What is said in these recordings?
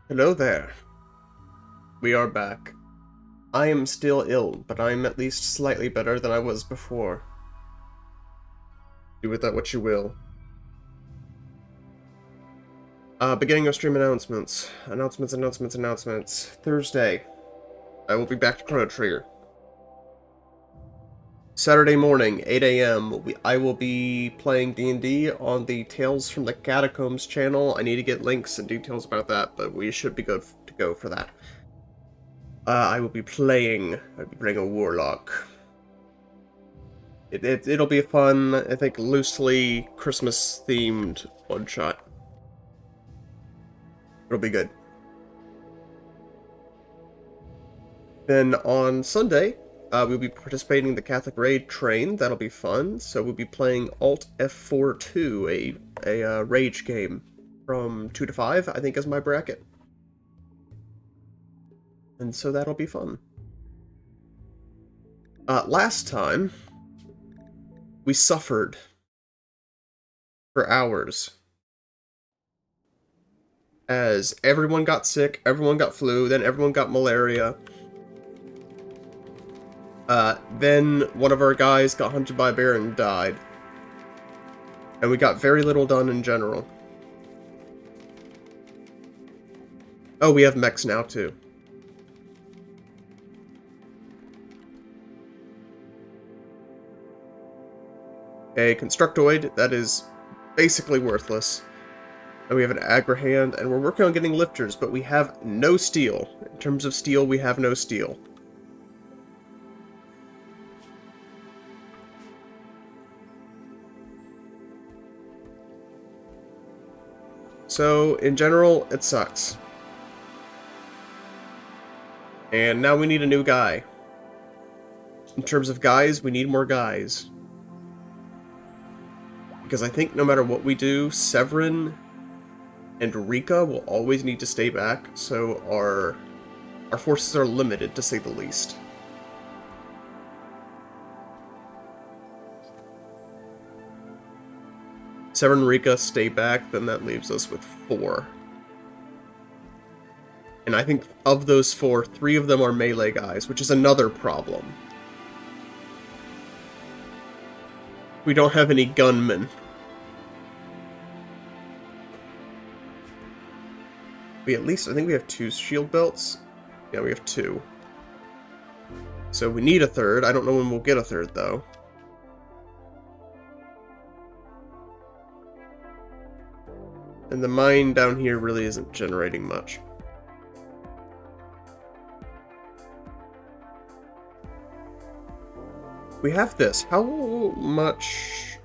Hello there. We are back. I am still ill, but I am at least slightly better than I was before. Do with that what you will. Beginning of stream announcements. Announcements. Thursday. I will be back to Chrono Trigger. Saturday morning, 8 a.m. I will be playing D&D on the Tales from the Catacombs channel. I need to get links and details about that, but we should be good to go for that. I'll be playing a warlock. It'll be a fun, I think, loosely Christmas-themed one-shot. It'll be good. Then on Sunday, we'll be participating in the Catholic Raid Train. That'll be fun. So we'll be playing Alt F4-2, a Rage game from 2 to 5, I think is my bracket. And so that'll be fun. Last time, we suffered for hours. As everyone got sick, everyone got flu, then everyone got malaria. Then one of our guys got hunted by a bear and died. And we got very little done in general. Oh, we have mechs now too. A Constructoid that is basically worthless. And we have an Agrahand, and we're working on getting lifters, but we have no steel. In terms of steel, we have no steel. So, in general, it sucks. And now we need a new guy. In terms of guys, we need more guys. Because I think no matter what we do, Severin and Rika will always need to stay back, so our forces are limited, to say the least. Severin and Rika stay back, then that leaves us with 4. And I think of those 4, 3 of them are melee guys, which is another problem. We don't have any gunmen. I think we have 2 shield belts. Yeah, we have 2. So we need a 3rd. I don't know when we'll get a 3rd, though. And the mine down here really isn't generating much. We have this. How much...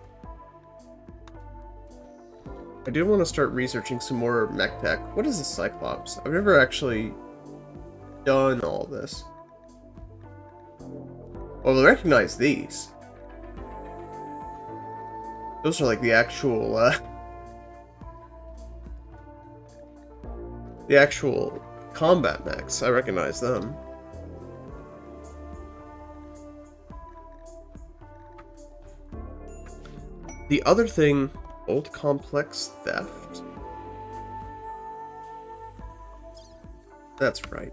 I do want to start researching some more mech tech. What is a Cyclops? I've never actually done all this. Well, we'll recognize these. Those are like the actual, the actual combat mechs. I recognize them. The other thing... Old complex theft? That's right.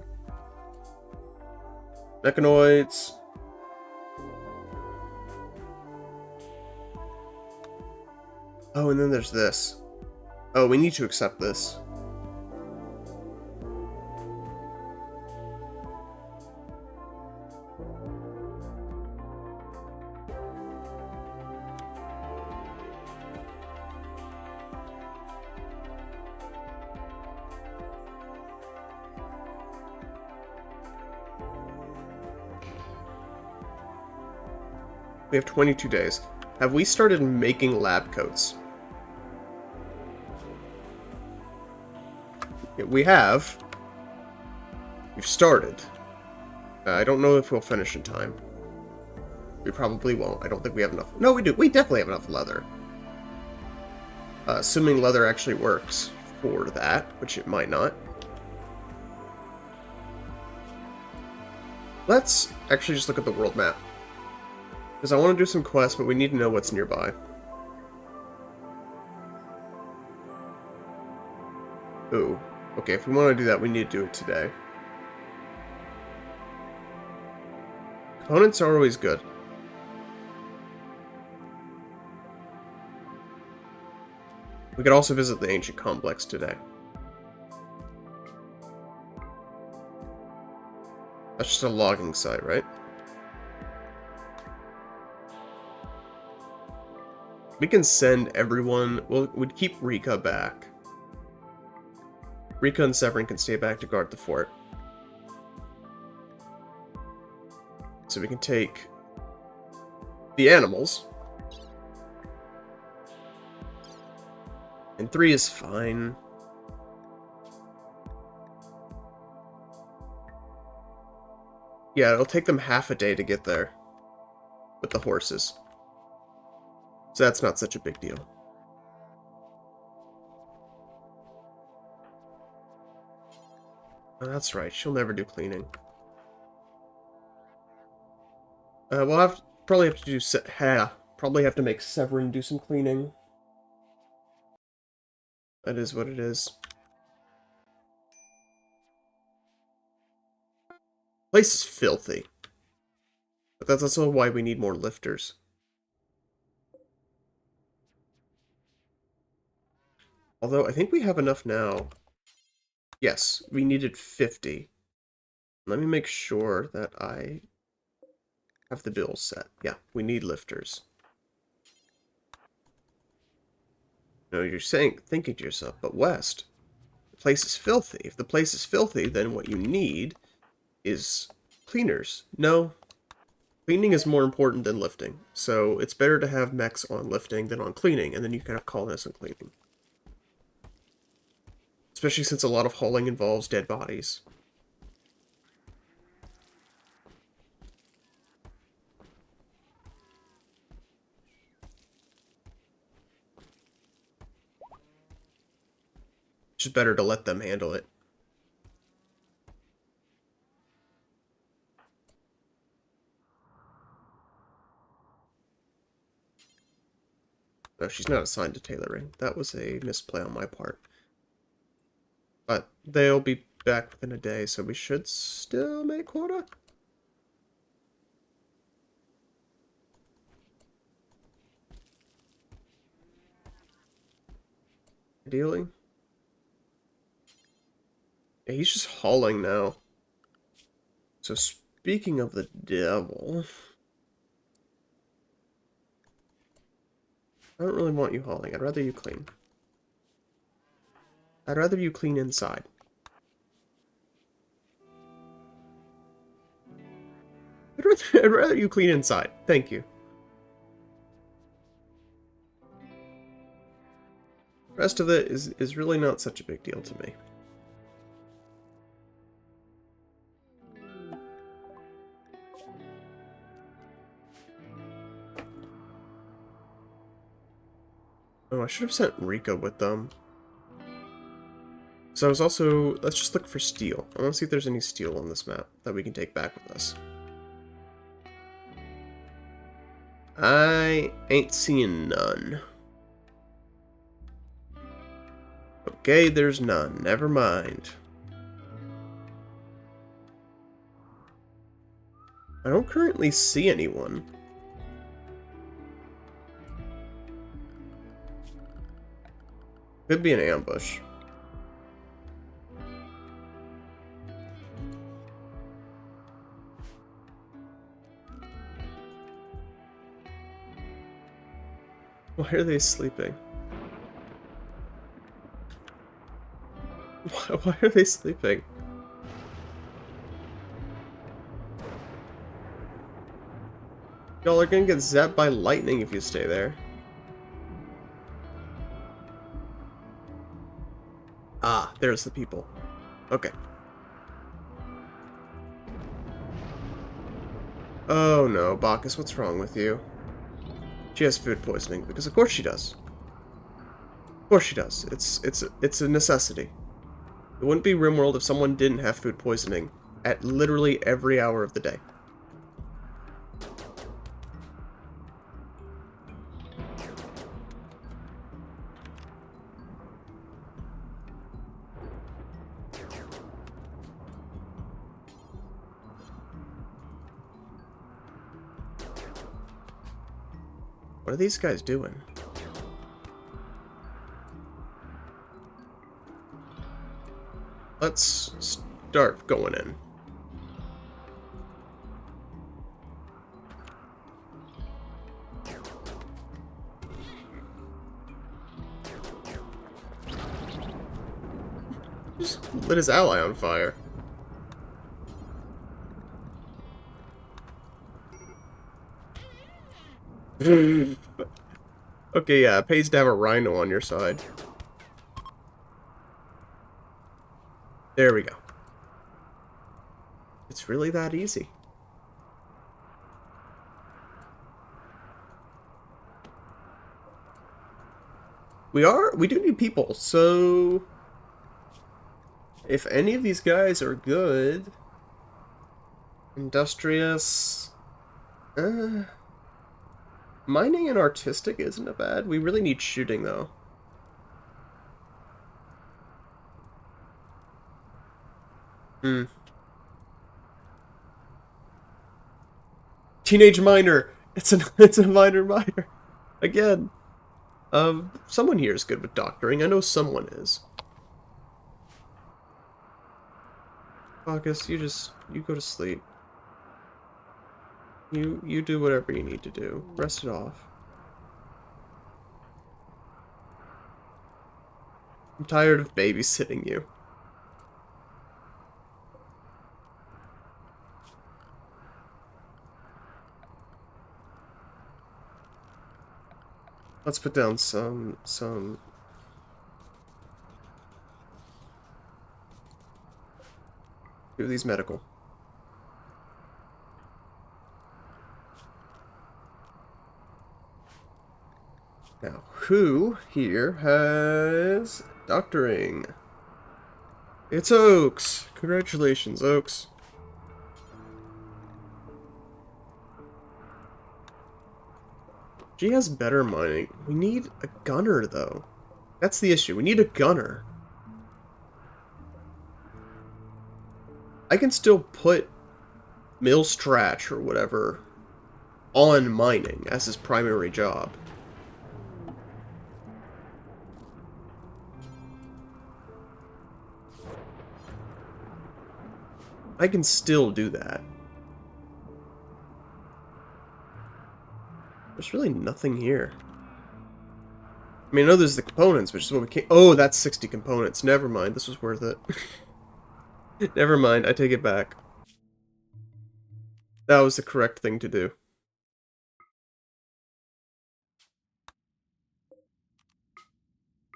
Mechanoids. Oh, and then there's this. Oh, we need to accept this. We have 22 days. Have we started making lab coats? Yeah, we have. We've started. I don't know if we'll finish in time. We probably won't. I don't think we have enough. No, we do. We definitely have enough leather. Assuming leather actually works for that, which it might not. Let's actually just look at the world map. Because I want to do some quests, but we need to know what's nearby. Ooh. Okay, if we want to do that, we need to do it today. Components are always good. We could also visit the ancient complex today. That's just a logging site, right? We can send everyone... we'd keep Rika back. Rika and Severin can stay back to guard the fort. So we can take the animals. And 3 is fine. Yeah, it'll take them half a day to get there. With the horses. So that's not such a big deal. Oh, that's right, she'll never do cleaning. We'll probably have to do... probably have to make Severin do some cleaning. That is what it is. Place is filthy. But that's also why we need more lifters. Although, I think we have enough now. Yes, we needed 50. Let me make sure that I have the bill set. Yeah, we need lifters. No, you're thinking to yourself, but West, the place is filthy. If the place is filthy, then what you need is cleaners. No, cleaning is more important than lifting. So it's better to have mechs on lifting than on cleaning, and then you can have colonists on cleaning. Especially since a lot of hauling involves dead bodies. It's just better to let them handle it. No, she's not assigned to tailoring. That was a misplay on my part. But they'll be back within a day, so we should still make quota. Ideally. Yeah, he's just hauling now. So speaking of the devil... I don't really want you hauling. I'd rather you clean. I'd rather you clean inside. I'd rather you clean inside. Thank you. The rest of it is really not such a big deal to me. Oh, I should have sent Rika with them. So I was also... Let's just look for steel. I want to see if there's any steel on this map that we can take back with us. I ain't seeing none. Okay, there's none. Never mind. I don't currently see anyone. Could be an ambush. Why are they sleeping? Why are they sleeping? Y'all are gonna get zapped by lightning if you stay there. Ah, there's the people. Okay. Oh no, Bacchus, what's wrong with you? She has food poisoning, because of course she does. Of course she does. It's a necessity. It wouldn't be RimWorld if someone didn't have food poisoning at literally every hour of the day. What are these guys doing? Let's start going in. Just lit his ally on fire. Okay, yeah, it pays to have a rhino on your side. There we go. It's really that easy. We do need people, so if any of these guys are good, industrious, mining and artistic isn't a bad. We really need shooting though. Hmm. Teenage miner. It's a miner again. Someone here is good with doctoring. I know someone is. Focus, you go to sleep. You do whatever you need to do. Rest it off. I'm tired of babysitting you. Let's put down some do these medical. Now, who here has doctoring? It's Oaks. Congratulations, Oaks. She has better mining. We need a gunner, though. That's the issue. We need a gunner. I can still put Millstratch or whatever on mining as his primary job. I can still do that. There's really nothing here. I mean, I know there's the components, which is what we can't... Oh, that's 60 components. Never mind. This was worth it. Never mind. I take it back. That was the correct thing to do.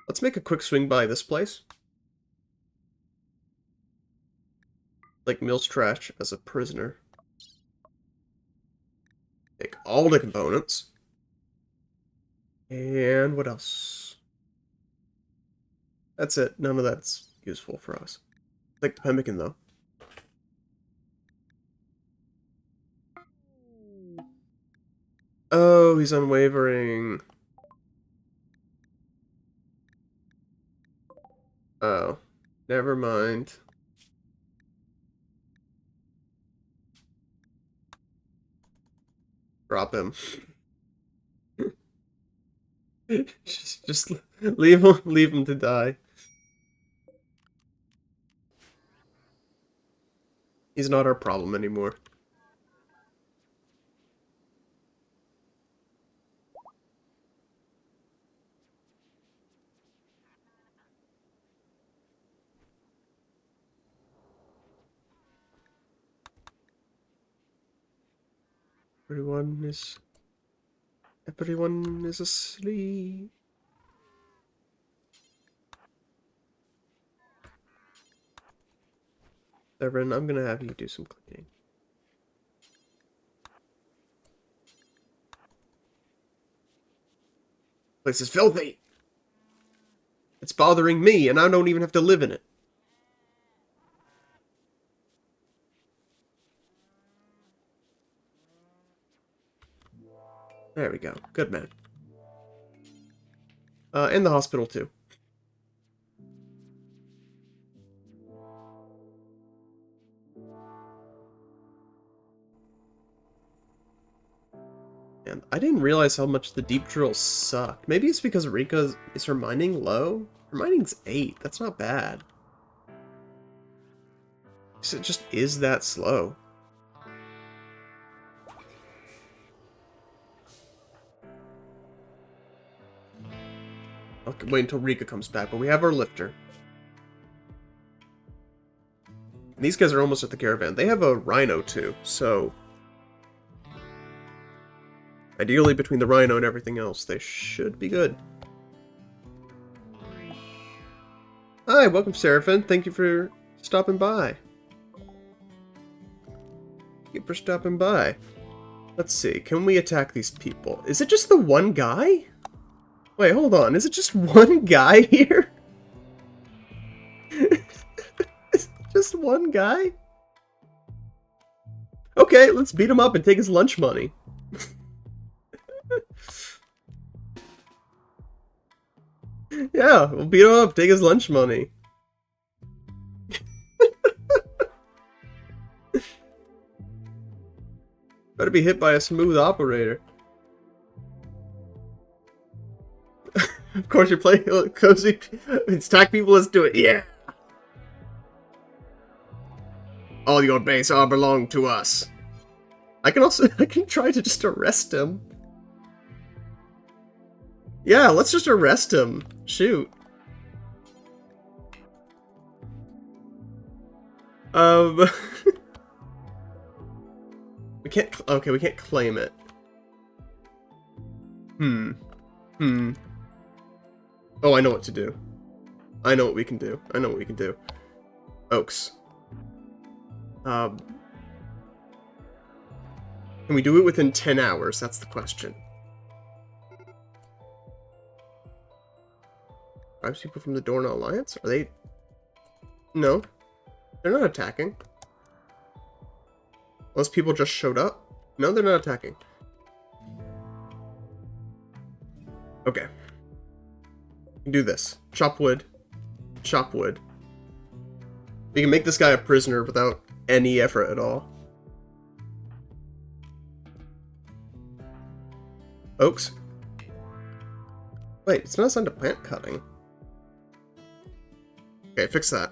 Let's make a quick swing by this place. Like Millstratch as a prisoner. Take all the components. And what else? That's it. None of that's useful for us. Like the pemmican, though. Oh, he's unwavering. Oh. Never mind. Drop him. just leave him to die. He's not our problem anymore. Everyone is asleep. Severin, I'm gonna have you do some cleaning. Place is filthy. It's bothering me, and I don't even have to live in it. There we go. Good man. And the hospital, too. And I didn't realize how much the deep drills suck. Maybe it's because is her mining low? Her mining's 8. That's not bad. So it just is that slow. I'll wait until Rika comes back, but we have our lifter. And these guys are almost at the caravan. They have a rhino too, so ideally between the rhino and everything else, they should be good. Hi, welcome Seraphim. Thank you for stopping by. Thank you for stopping by. Let's see, can we attack these people? Is it just the one guy? Wait, hold on. Is it just one guy here? Is it just one guy? Okay, let's beat him up and take his lunch money. Yeah, we'll beat him up, take his lunch money. Better be hit by a smooth operator. Of course you're playing cozy. Attack people, let's do it. Yeah! All your base all belong to us. I can try to just arrest him. Yeah, let's just arrest him. Shoot. We can't, okay, we can't claim it. Oh, I know what to do. I know what we can do. I know what we can do. Oaks. Can we do it within 10 hours? That's the question. Drives people from the Dorna Alliance? Are they... No. They're not attacking. Unless people just showed up. No, they're not attacking. Okay. We can do this. Chop wood. Chop wood. We can make this guy a prisoner without any effort at all. Oaks? Wait, it's not assigned to plant cutting. Okay, fix that.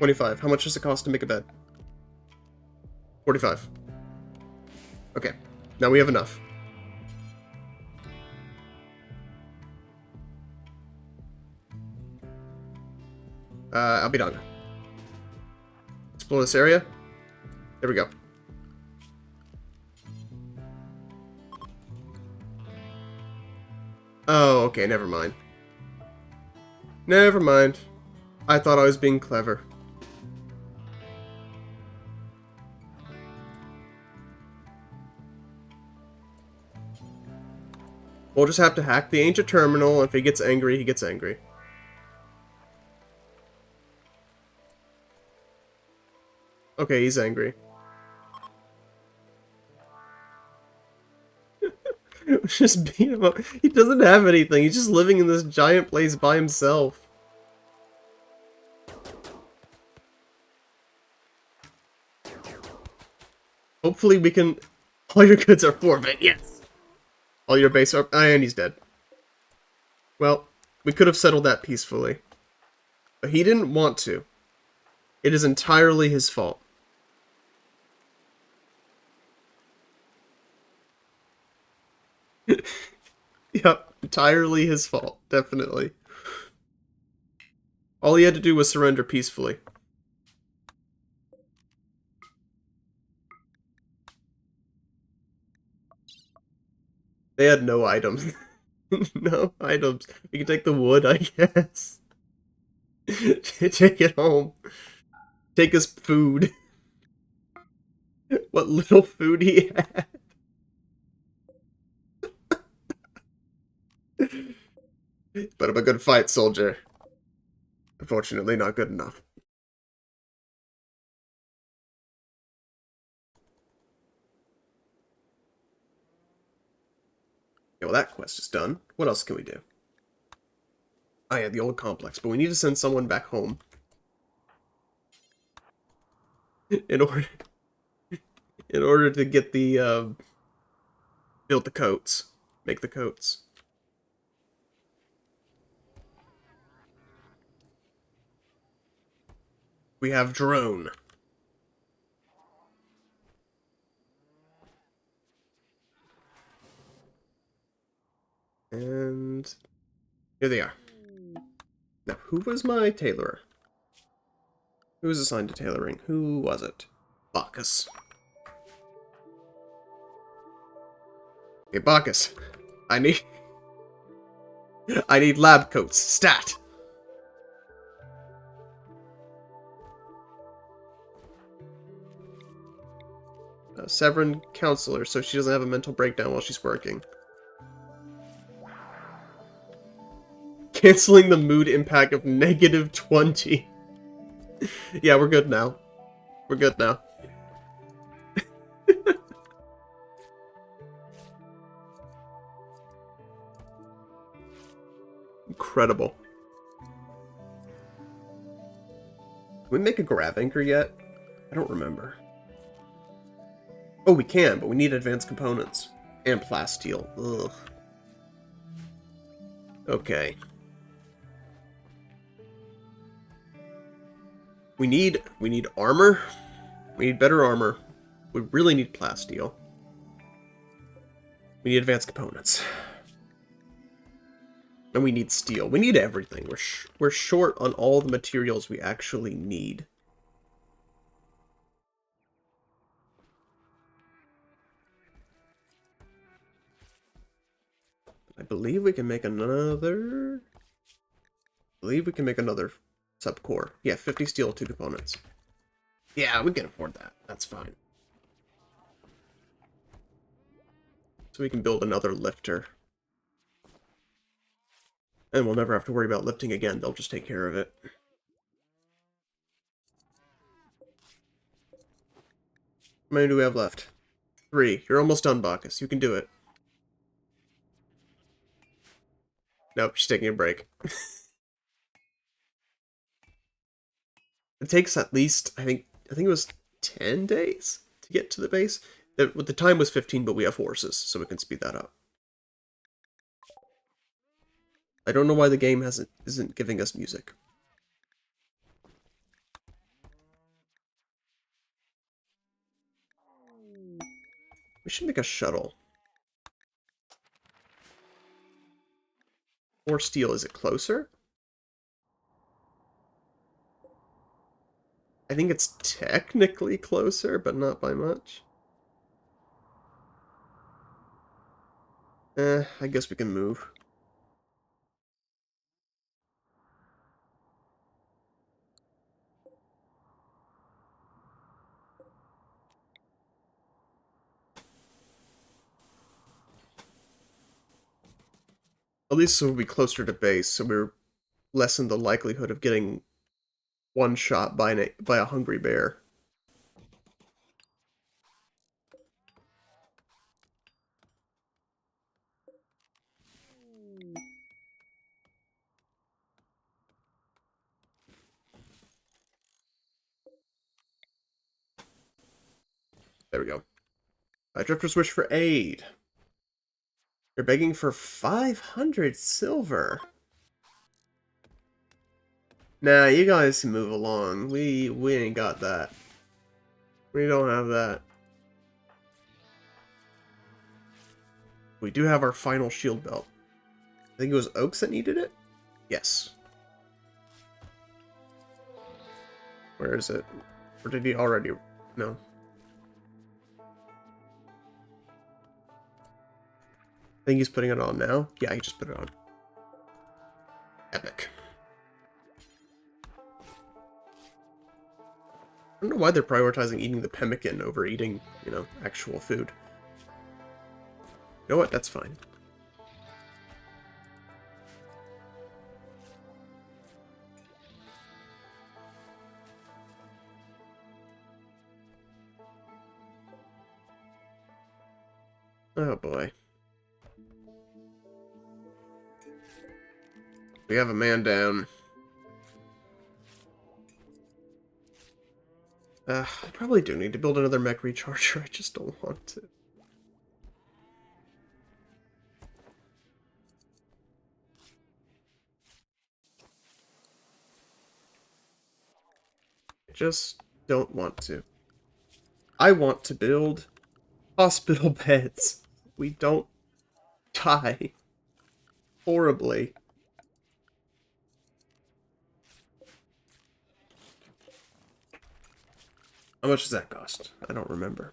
$25. How much does it cost to make a bed? $45. Okay. Now we have enough. I'll be done. Explore this area. There we go. Oh, okay, never mind. Never mind. I thought I was being clever. We'll just have to hack the ancient terminal. If he gets angry, he gets angry. Okay, he's angry. Just beat him up. He doesn't have anything. He's just living in this giant place by himself. Hopefully we can... All your goods are forfeit, yes! All your base are... and he's dead. Well, we could have settled that peacefully. But he didn't want to. It is entirely his fault. Yep, entirely his fault, definitely. All he had to do was surrender peacefully. They had no items. No items. We can take the wood, I guess. Take it home. Take his food. What little food he had. But I'm a good fight, soldier. Unfortunately, not good enough. Yeah, well, that quest is done. What else can we do? Oh yeah, the old complex, but we need to send someone back home. In order In order to get the, build the coats. Make the coats. We have drone. And here they are. Now, who was my tailorer? Who was assigned to tailoring? Who was it? Bacchus. Hey, Bacchus. I need... I need lab coats. Stat! Severin counselor, so she doesn't have a mental breakdown while she's working. Canceling the mood impact of -20. Yeah, we're good now. We're good now. Incredible. Can we make a grav anchor yet? I don't remember. Oh, we can, but we need advanced components. And plasteel. Ugh. Okay. We need armor. We need better armor. We really need plasteel. We need advanced components. And we need steel. We need everything. We're short on all the materials we actually need. I believe we can make another... subcore. Yeah, 50 steel, 2 components. Yeah, we can afford that. That's fine. So we can build another lifter. And we'll never have to worry about lifting again. They'll just take care of it. How many do we have left? 3. You're almost done, Bacchus. You can do it. Nope, she's taking a break. It takes at least, I think it was 10 days to get to the base. The time was 15, but we have horses, so we can speed that up. I don't know why the game isn't giving us music. We should make a shuttle. 4 steel, is it closer? I think it's technically closer, but not by much. I guess we can move. At least we'll be closer to base, so we're lessen the likelihood of getting one shot by a hungry bear. There we go. Drifters wish for aid. They're begging for 500 silver. Nah, you guys can move along. We ain't got that. We don't have that. We do have our final shield belt. I think it was Oaks that needed it? Yes. Where is it? Or did he already... No. I think he's putting it on now. Yeah, he just put it on. Epic. I don't know why they're prioritizing eating the pemmican over eating, you know, actual food. You know what? That's fine. Oh boy. We have a man down. I probably do need to build another mech recharger. I just don't want to. I just don't want to. I want to build hospital beds. We don't die horribly. How much does that cost? I don't remember.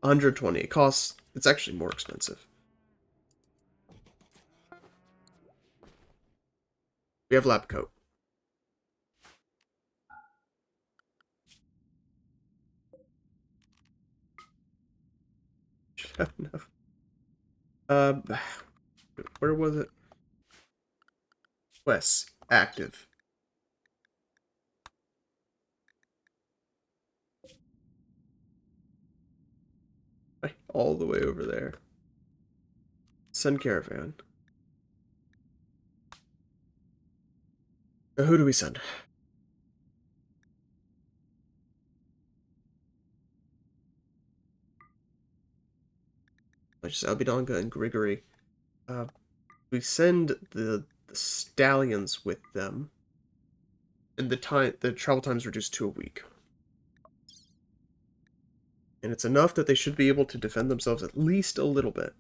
120. It costs... It's actually more expensive. We have lab coat. Should have enough. Where was it? Quests. Active. All the way over there. Send caravan. Now, who do we send? Which is Albidonga and Grigory. We send the stallions with them. And the travel time's reduced to a week. And it's enough that they should be able to defend themselves at least a little bit.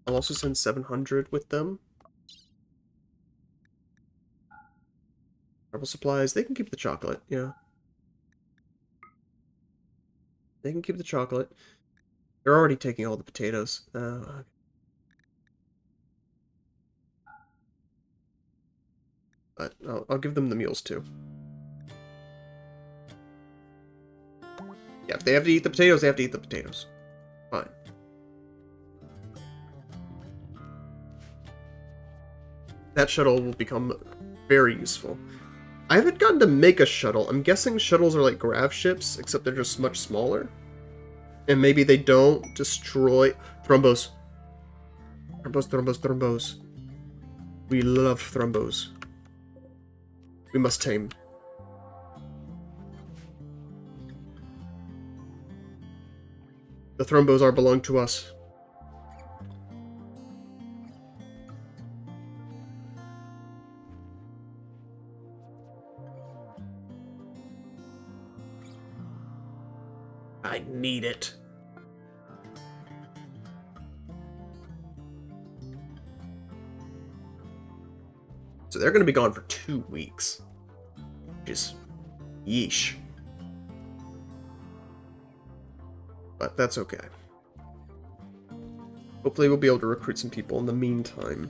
I'll also send 700 with them. Rebel supplies, they can keep the chocolate, yeah. They can keep the chocolate. They're already taking all the potatoes. But I'll give them the meals too. Yeah, if they have to eat the potatoes, they have to eat the potatoes. Fine. That shuttle will become very useful. I haven't gotten to make a shuttle. I'm guessing shuttles are like grav ships, except they're just much smaller. And maybe they don't destroy... Thrombos. Thrombos, thrombos, thrombos. We love thrombos. We must tame. The thrombos are belong to us. I need it. So they're going to be gone for 2 weeks. Which is yeesh. But that's okay. Hopefully we'll be able to recruit some people in the meantime.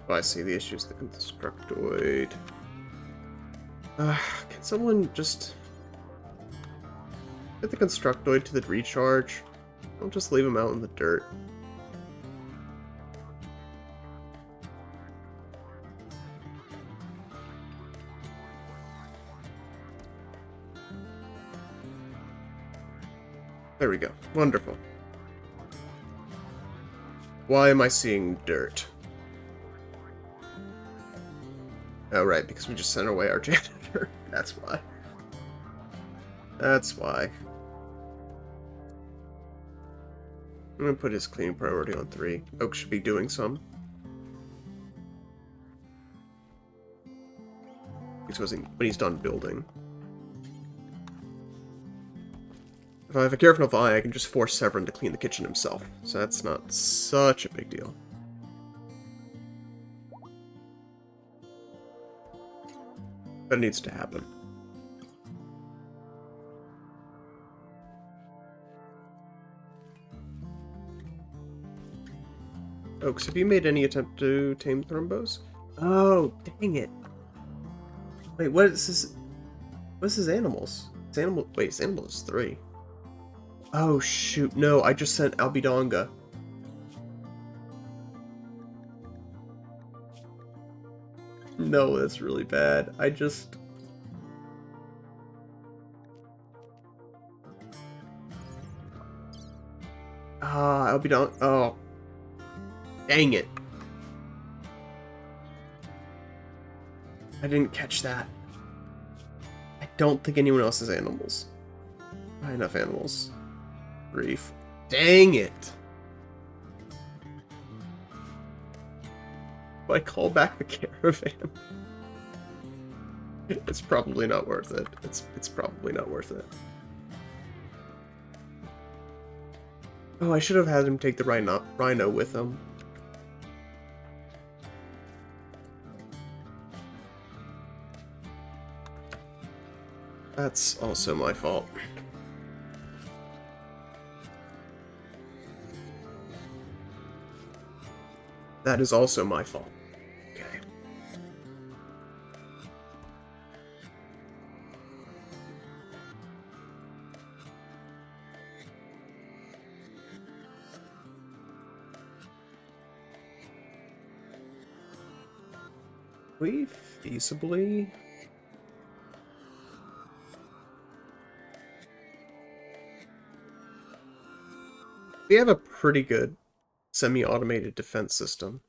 Oh, I see the issues. The constructoid. Can someone just get the constructoid to the recharge? Don't just leave him out in the dirt. There we go. Wonderful. Why am I seeing dirt? Oh, right, because we just sent away our janitor. That's why. That's why. I'm gonna put his cleaning priority on 3. Oak should be doing some. When he's done building. If I have a careful enough eye, I can just force Severin to clean the kitchen himself. So that's not such a big deal. But it needs to happen. Oaks, have you made any attempt to tame Thrombos? Oh, dang it. Wait, what is this? What's his animals? His animal. Wait, his animal is 3. Oh, shoot. No, I just sent Albidonga. No, that's really bad. I'll be done. Oh, dang it. I didn't catch that. I don't think anyone else has animals. Not enough animals. Grief. Dang it. Do I call back the caravan? It's probably not worth it. It's probably not worth it. Oh, I should have had him take the rhino with him. That's also my fault. That is also my fault. Okay. We feasibly... We have a pretty good semi-automated defense system.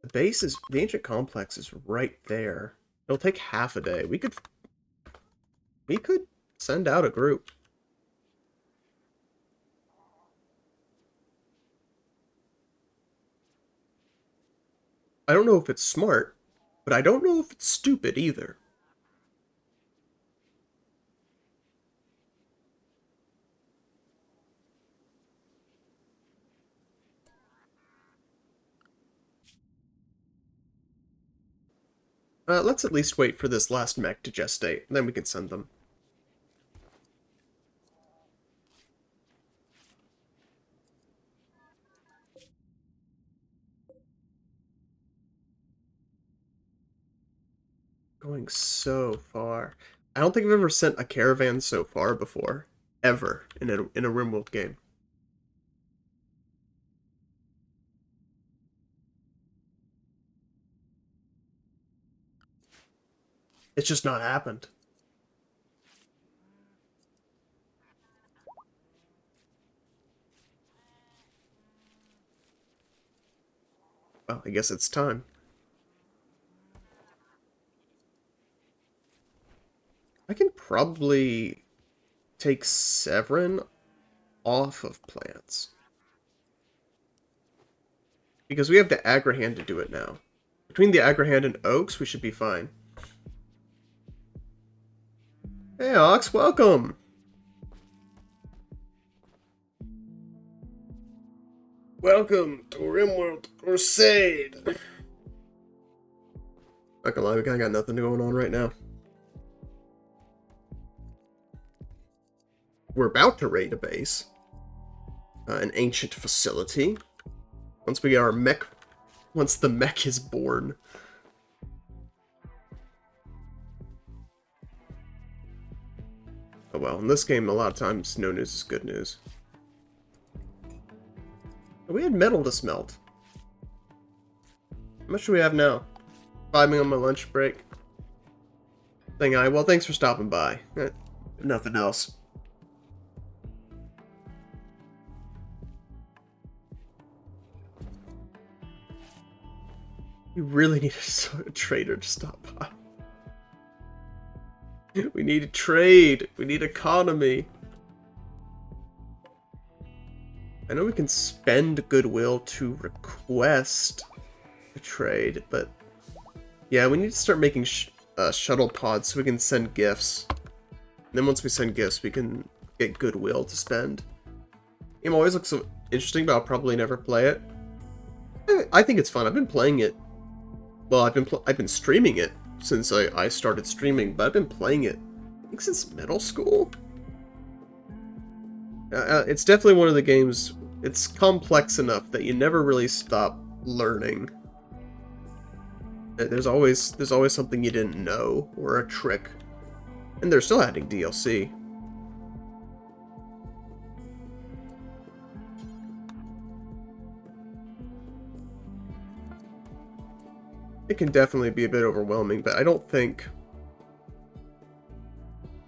The base is... The ancient complex is right there. It'll take half a day. We could send out a group. I don't know if it's smart, but I don't know if it's stupid either. Let's at least wait for this last mech to gestate, and then we can send them. Going so far. I don't think I've ever sent a caravan so far before. Ever. In a RimWorld game. It's just not happened. Well, I guess it's time. I can probably take Severin off of plants. Because we have the Agrahand to do it now. Between the Agrahand and Oaks, we should be fine. Hey, Ox, welcome! Welcome to RimWorld Crusade! Not gonna lie, we kinda got nothing going on right now. We're about to raid a base. An ancient facility. Once we get our mech... Once the mech is born. Oh well, in this game, a lot of times, no news is good news. We had metal to smelt. How much do we have now? Vibing on my lunch break. Well, thanks for stopping by. Nothing else. We really need a trader to stop by. We need trade. We need economy. I know we can spend goodwill to request a trade, but yeah, we need to start making shuttle pods so we can send gifts. And then once we send gifts, we can get goodwill to spend. The game always looks so interesting, but I'll probably never play it. I think it's fun. I've been playing it. Well, I've been streaming it since I started streaming, but I've been playing it, I think, since middle school. It's definitely one of the games. It's complex enough that you never really stop learning. There's always something you didn't know, or a trick, and they're still adding DLC. It can definitely be a bit overwhelming, but I don't think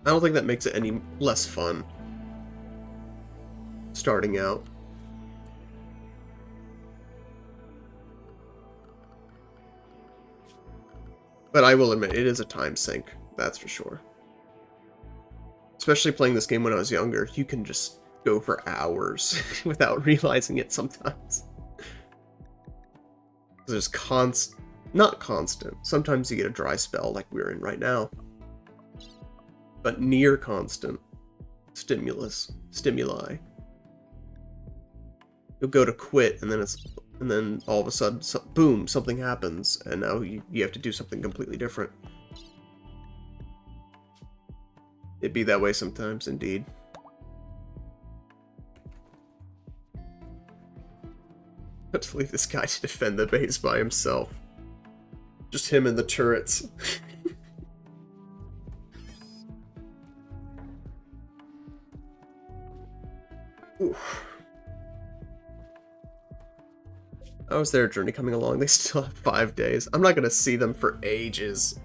that makes it any less fun. starting out. But I will admit, it is a time sink, that's for sure. Especially playing this game when I was younger, you can just go for hours without realizing it sometimes. There's not constant. Sometimes you get a dry spell like we're in right now. But near constant stimuli. You'll go to quit and then all of a sudden, boom, something happens, and now you have to do something completely different. It'd be that way sometimes, indeed. Have to leave this guy to defend the base by himself. Just him and the turrets. Oof. How's their journey coming along? They still have 5 days. I'm not gonna see them for ages.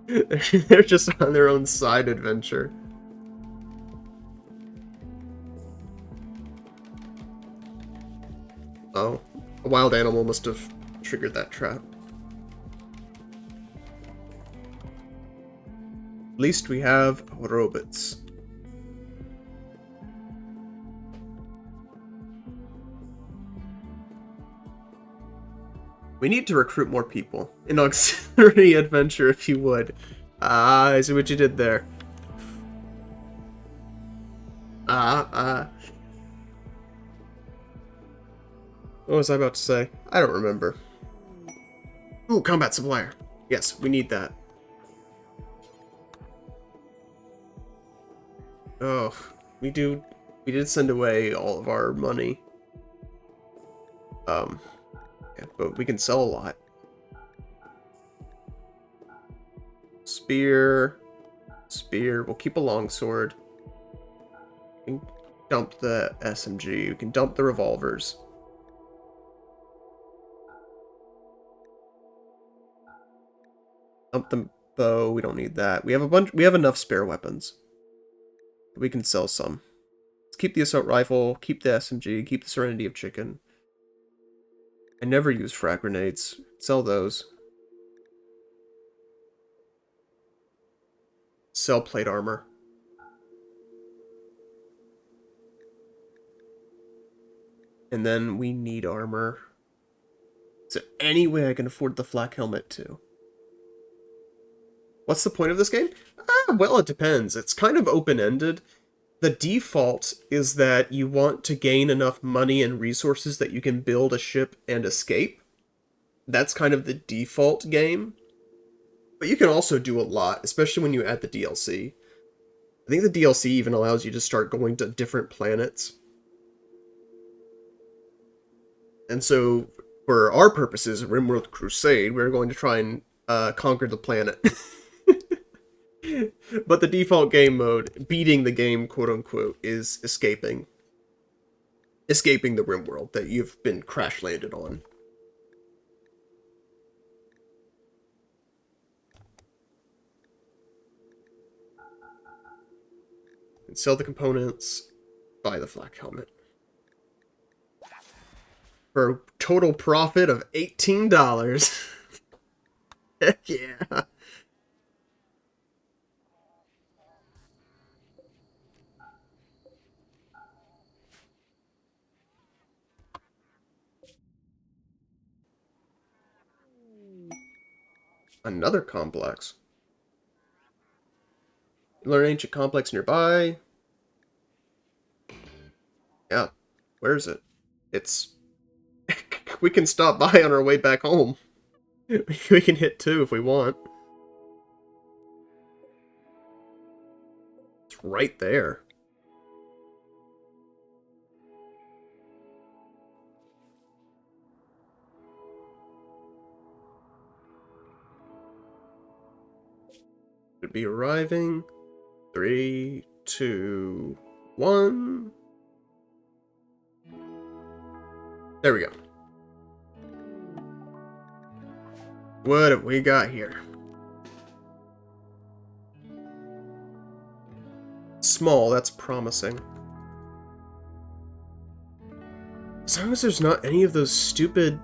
They're just on their own side adventure. Oh, a wild animal must have triggered that trap. At least we have robots. We need to recruit more people. An auxiliary adventure, if you would. Ah, I see what you did there. What was I about to say? I don't remember. Ooh, combat supplier. Yes, we need that. Oh, we did send away all of our money. Yeah, but we can sell a lot. Spear. We'll keep a longsword. We can dump the SMG. We can dump the revolvers. Dump the bow. We don't need that. We have enough spare weapons. We can sell some. Let's keep the assault rifle. Keep the SMG. Keep the Serenity of Chicken. I never use frag grenades. Sell those. Sell plate armor. And then we need armor. Is there any way I can afford the flak helmet too? What's the point of this game? Well, it depends. It's kind of open-ended. The default is that you want to gain enough money and resources that you can build a ship and escape. That's kind of the default game. But you can also do a lot, especially when you add the DLC. I think the DLC even allows you to start going to different planets. And so, for our purposes, RimWorld Crusade, we're going to try and conquer the planet. But the default game mode, beating the game, quote-unquote, is escaping. Escaping the RimWorld that you've been crash-landed on. And sell the components, buy the flak helmet. For a total profit of $18. Heck yeah. Another complex. Learn ancient complex nearby. Yeah. Where is it? It's... We can stop by on our way back home. We can hit 2 if we want. It's right there. Should be arriving. 3, 2, 1. There we go. What have we got here? Small, that's promising. As long as there's not any of those stupid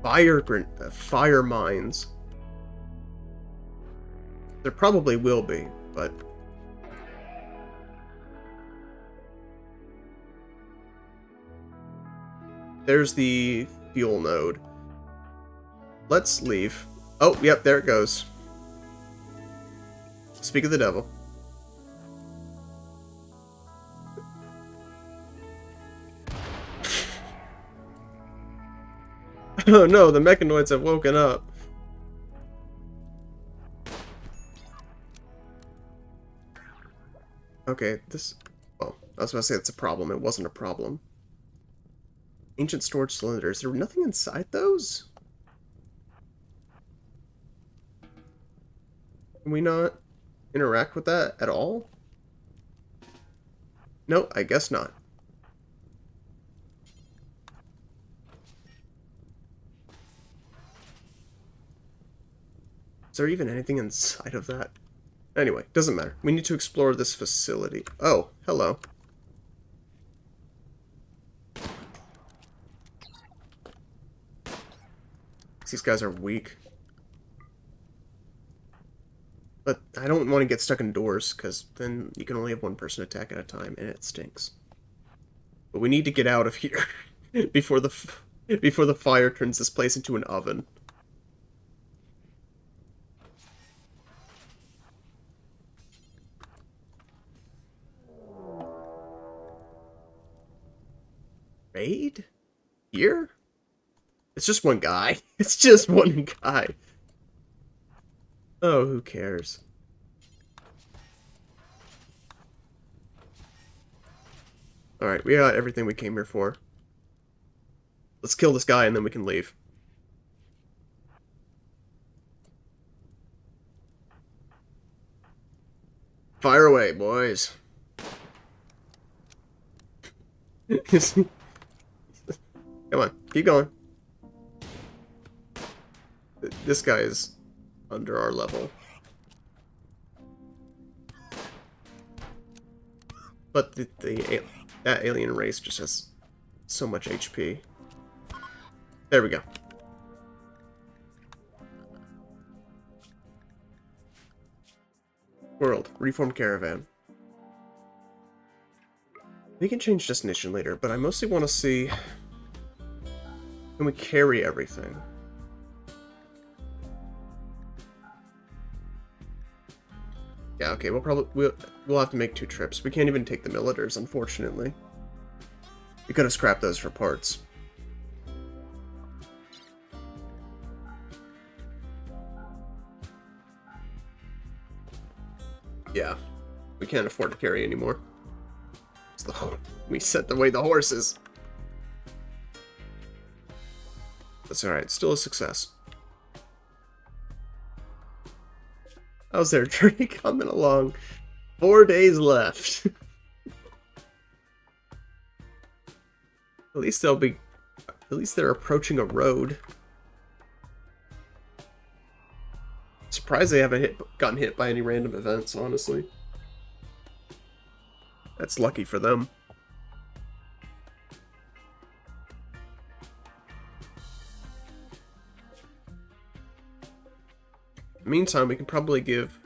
fire mines. There probably will be, but... There's the fuel node. Let's leave. Oh, yep, there it goes. Speak of the devil. Oh no, the mechanoids have woken up. Okay, this... Well, I was going to say it's a problem. It wasn't a problem. Ancient storage cylinders. There was nothing inside those? Can we not interact with that at all? No, I guess not. Is there even anything inside of that? Anyway, doesn't matter. We need to explore this facility. Oh, hello. These guys are weak. But I don't want to get stuck indoors, because then you can only have one person attack at a time, and it stinks. But we need to get out of here before the fire turns this place into an oven. Raid? Here? It's just one guy. It's just one guy. Oh, who cares? Alright, we got everything we came here for. Let's kill this guy and then we can leave. Fire away, boys. Come on, keep going. This guy is under our level. But that alien race just has so much HP. There we go. World, reformed caravan. We can change destination later, but I mostly want to see... Can we carry everything? Yeah, okay, we'll have to make 2 trips. We can't even take the militars, unfortunately. We could have scrapped those for parts. Yeah, we can't afford to carry anymore. We sent away the horses. That's alright, still a success. How's their journey coming along? 4 days left. At least they're approaching a road. Surprised they haven't gotten hit by any random events, honestly. That's lucky for them. In the meantime, we can probably give...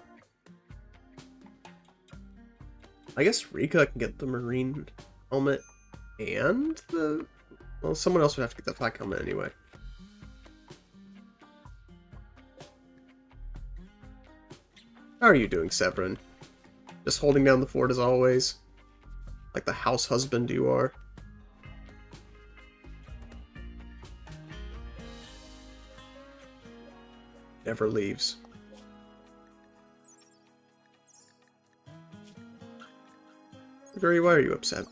I guess Rika can get the marine helmet and the... Well, someone else would have to get the flak helmet anyway. How are you doing, Severin? Just holding down the fort as always? Like the house husband you are? Never leaves. Gary, why are you upset?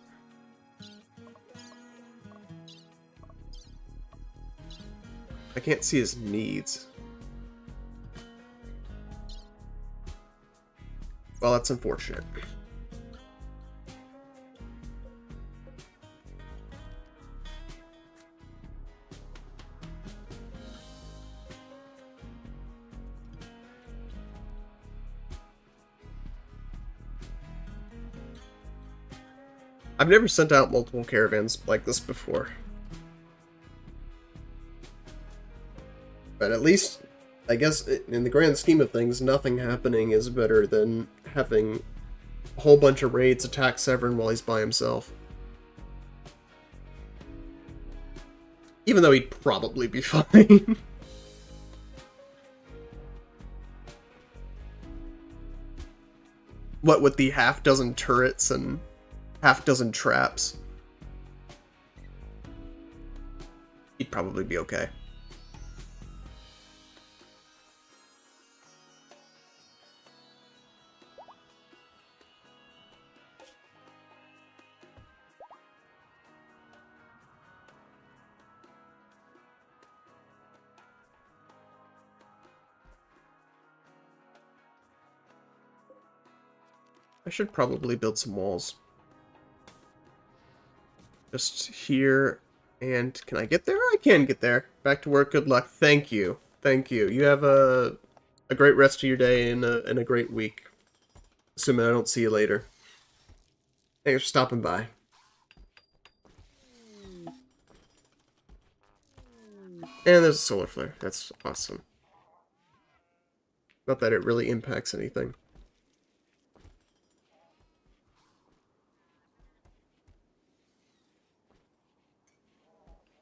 I can't see his needs. Well, that's unfortunate. I've never sent out multiple caravans like this before. But at least, I guess, in the grand scheme of things, nothing happening is better than having a whole bunch of raids attack Severin while he's by himself. Even though he'd probably be fine. What with the half-dozen turrets and half-dozen traps? He'd probably be okay. I should probably build some walls. Just here, and can I get there? I can get there. Back to work, good luck. Thank you. Thank you. You have a great rest of your day and a great week. Assuming I don't see you later. Thanks for stopping by. And there's a solar flare. That's awesome. Not that it really impacts anything.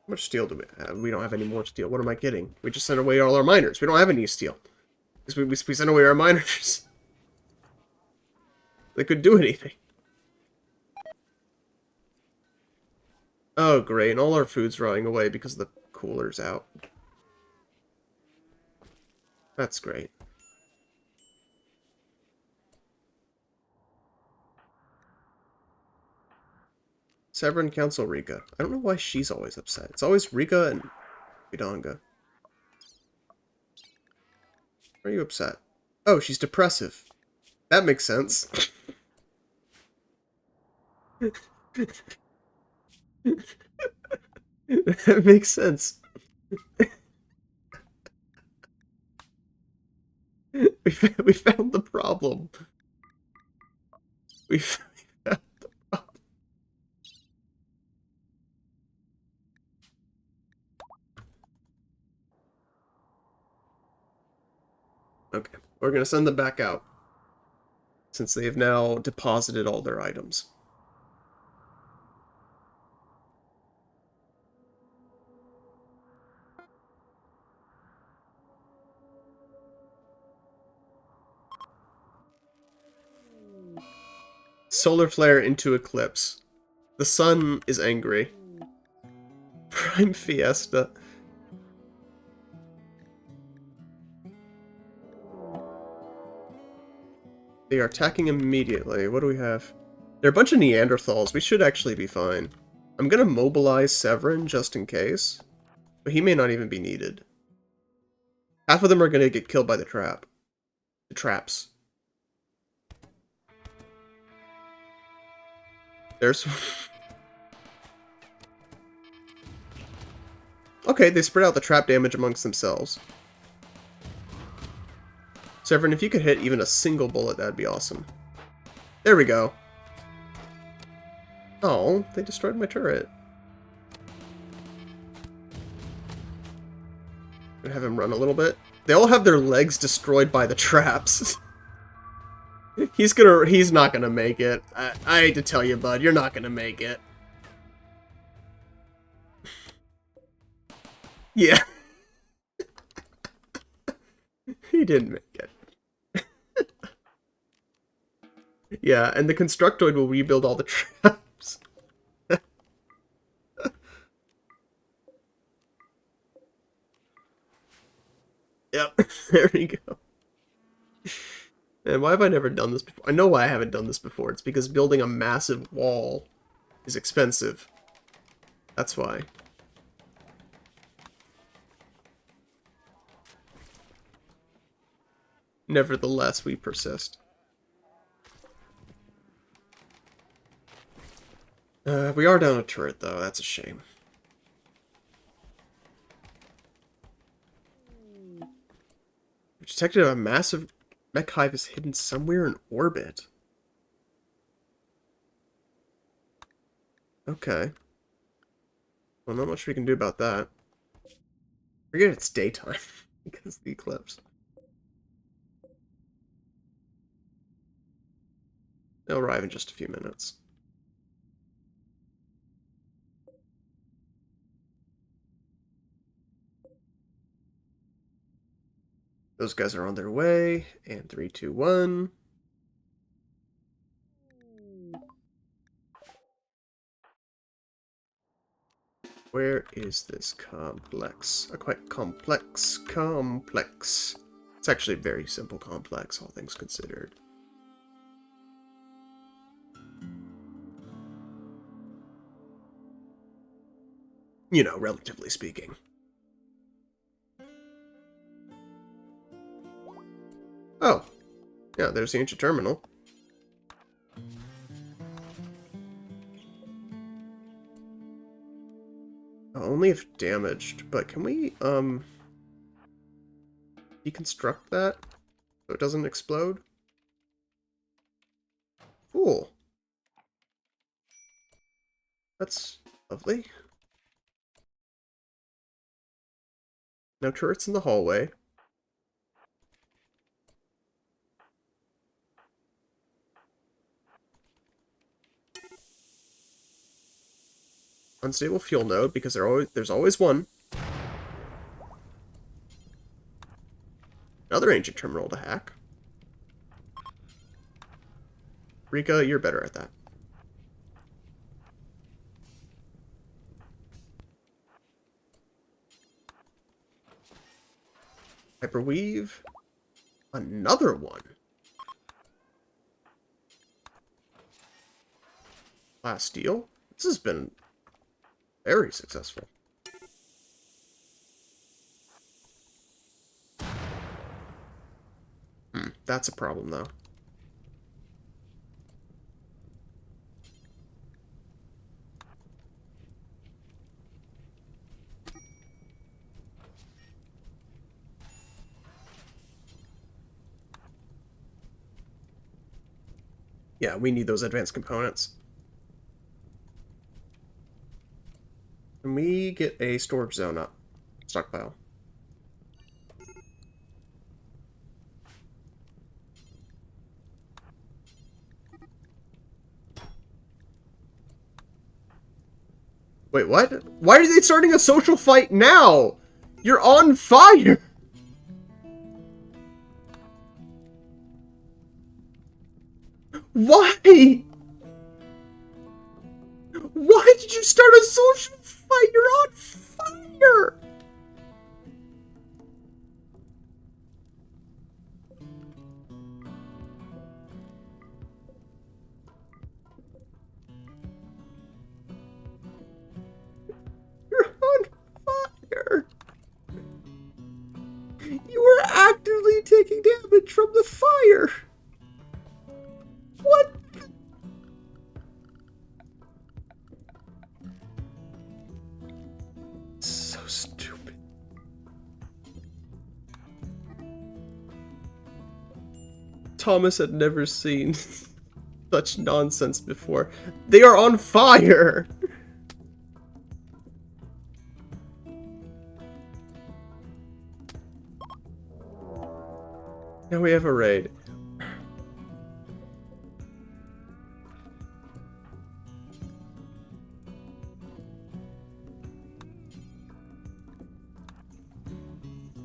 How much steel do we have? We don't have any more steel. What am I getting? We just sent away all our miners. We don't have any steel. Because we sent away our miners. They couldn't do anything. Oh, great. And all our food's rotting away because the cooler's out. That's great. Severin Council Rika. I don't know why she's always upset. It's always Rika and Bidonga. Why are you upset? Oh, she's depressive. That makes sense. That makes sense. We found the problem. We found the problem. Okay, we're gonna send them back out. Since they have now deposited all their items. Solar flare into eclipse. The sun is angry. Prime Fiesta. They are attacking immediately. What do we have? They're a bunch of Neanderthals. We should actually be fine. I'm gonna mobilize Severin just in case. But he may not even be needed. Half of them are gonna get killed by the trap. The traps. There's... Okay, they spread out the trap damage amongst themselves. Severin, if you could hit even a single bullet, that'd be awesome. There we go. Oh, they destroyed my turret. Gonna have him run a little bit. They all have their legs destroyed by the traps. He's not gonna make it. I hate to tell you, bud, you're not gonna make it. Yeah. He didn't make it. Yeah, and the Constructoid will rebuild all the traps. Yep, there we go. And why have I never done this before? I know why I haven't done this before. It's because building a massive wall is expensive. That's why. Nevertheless, we persist. We are down a turret, though. That's a shame. We detected a massive mech hive is hidden somewhere in orbit. Okay. Well, not much we can do about that. Forget it's daytime because of the eclipse. They'll arrive in just a few minutes. Those guys are on their way. And 3, 2, 1. Where is this complex? A quite complex complex. It's actually a very simple complex, all things considered. You know, relatively speaking. Oh, yeah, there's the ancient terminal. Only if damaged, but can we, deconstruct that so it doesn't explode? Cool. That's lovely. No turrets in the hallway. Unstable fuel node, because there's always one. Another ancient terminal to hack. Rika, you're better at that. Hyperweave. Another one. Last steel. This has been very successful. That's a problem, though. Yeah, we need those advanced components. Can we get a storage zone up? Stockpile. Wait, what? Why are they starting a social fight now? You're on fire! Why? Why did you start a social fight? You're on fire! You're on fire! You were actively taking damage from the fire! What? So stupid. Thomas had never seen such nonsense before. They are on fire! Now we have a raid.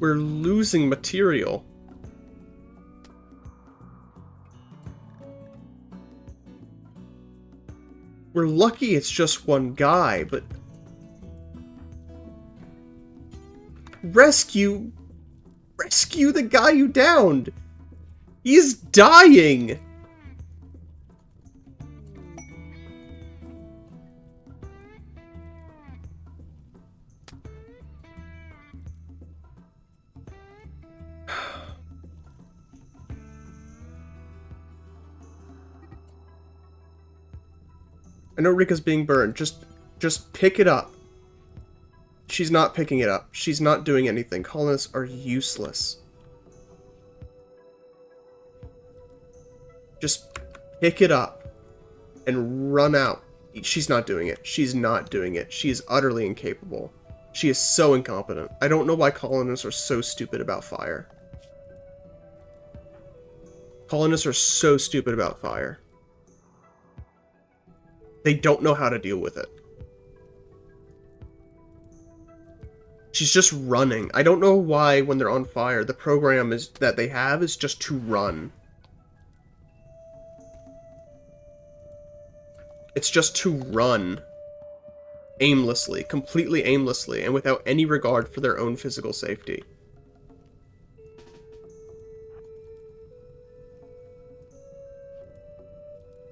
We're losing material. We're lucky it's just one guy, but... Rescue the guy you downed! He's dying! I know Rika's being burned. Just pick it up. She's not picking it up. She's not doing anything. Colonists are useless. Just pick it up and run out. She's not doing it. She's not doing it. She is utterly incapable. She is so incompetent. I don't know why colonists are so stupid about fire. Colonists are so stupid about fire. They don't know how to deal with it. She's just running. I don't know why when they're on fire, the program is that they have is just to run. It's just to run. Aimlessly, completely aimlessly, and without any regard for their own physical safety.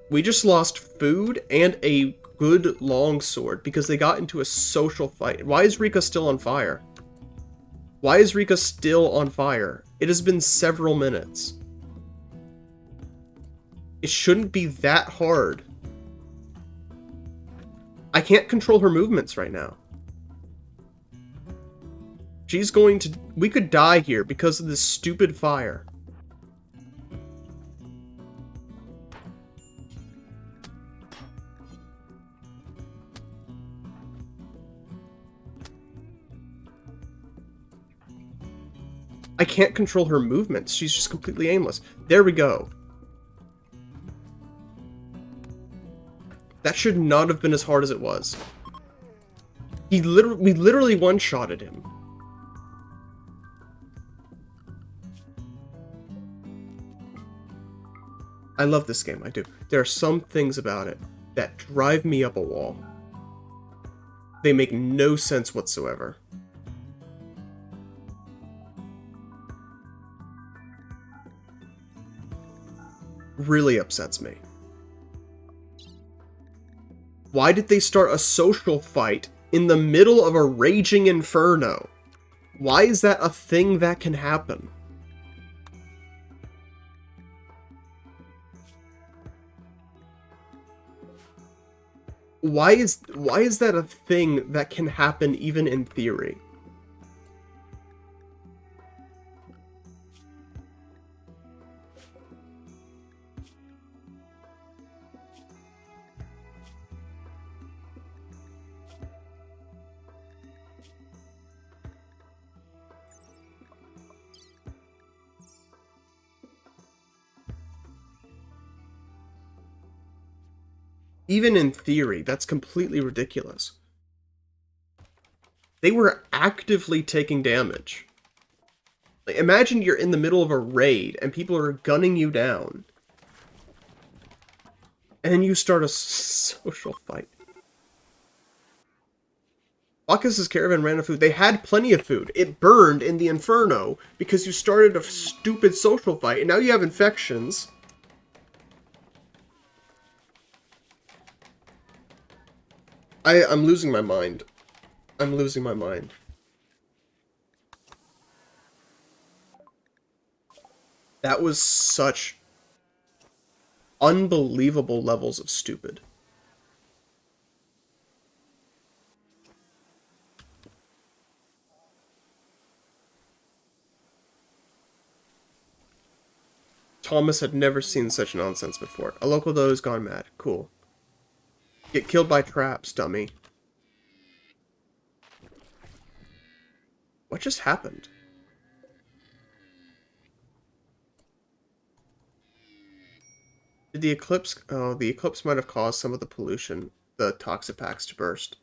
We just lost food and a good longsword because they got into a social fight. Why is Rika still on fire? Why is Rika still on fire? It has been several minutes. It shouldn't be that hard. I can't control her movements right now. She's going to... We could die here because of this stupid fire. I can't control her movements. She's just completely aimless. There we go. That should not have been as hard as it was. We literally one-shotted him. I love this game, I do. There are some things about it that drive me up a wall. They make no sense whatsoever. Really upsets me. Why did they start a social fight in the middle of a raging inferno? Why is that a thing that can happen? Why is that a thing that can happen even in theory? Even in theory, that's completely ridiculous. They were actively taking damage. Like, imagine you're in the middle of a raid and people are gunning you down. And then you start a social fight. Bacchus' caravan ran out of food. They had plenty of food. It burned in the inferno because you started a stupid social fight, and now you have infections. I'm losing my mind. I'm losing my mind. That was such unbelievable levels of stupid. Thomas had never seen such nonsense before. A local doe has gone mad. Cool. Get killed by traps, dummy. What just happened? Did the eclipse... Oh, the eclipse might have caused some of the pollution, the toxic packs to burst.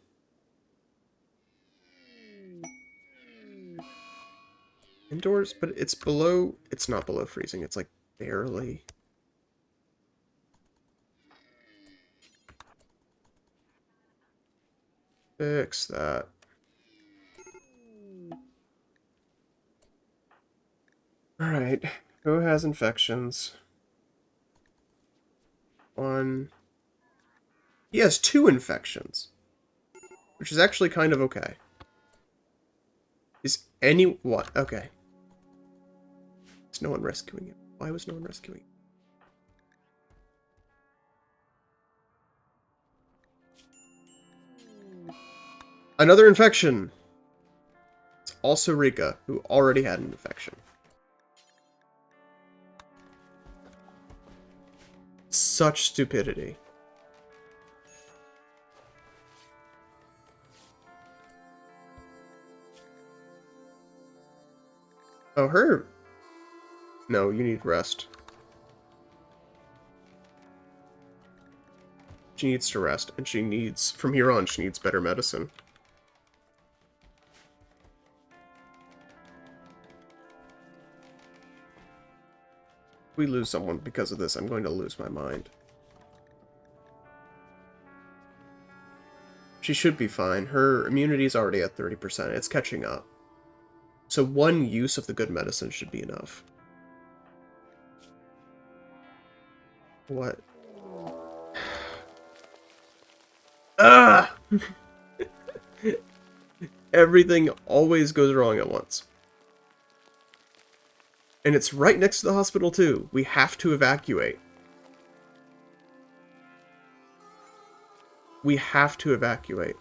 Indoors, but it's below... It's not below freezing, it's like barely... Fix that. Alright, who has infections? One. He has 2 infections. Which is actually kind of okay. Is any... What? Okay. Is no one rescuing him? Why was no one rescuing him? Another infection! It's also Rika, who already had an infection. Such stupidity. Oh, her... No, you need rest. She needs to rest, and she needs... From here on, she needs better medicine. If we lose someone because of this, I'm going to lose my mind. She should be fine. Her immunity is already at 30%. It's catching up. So one use of the good medicine should be enough. What? Ah! Everything always goes wrong at once. And it's right next to the hospital, too. We have to evacuate. We have to evacuate.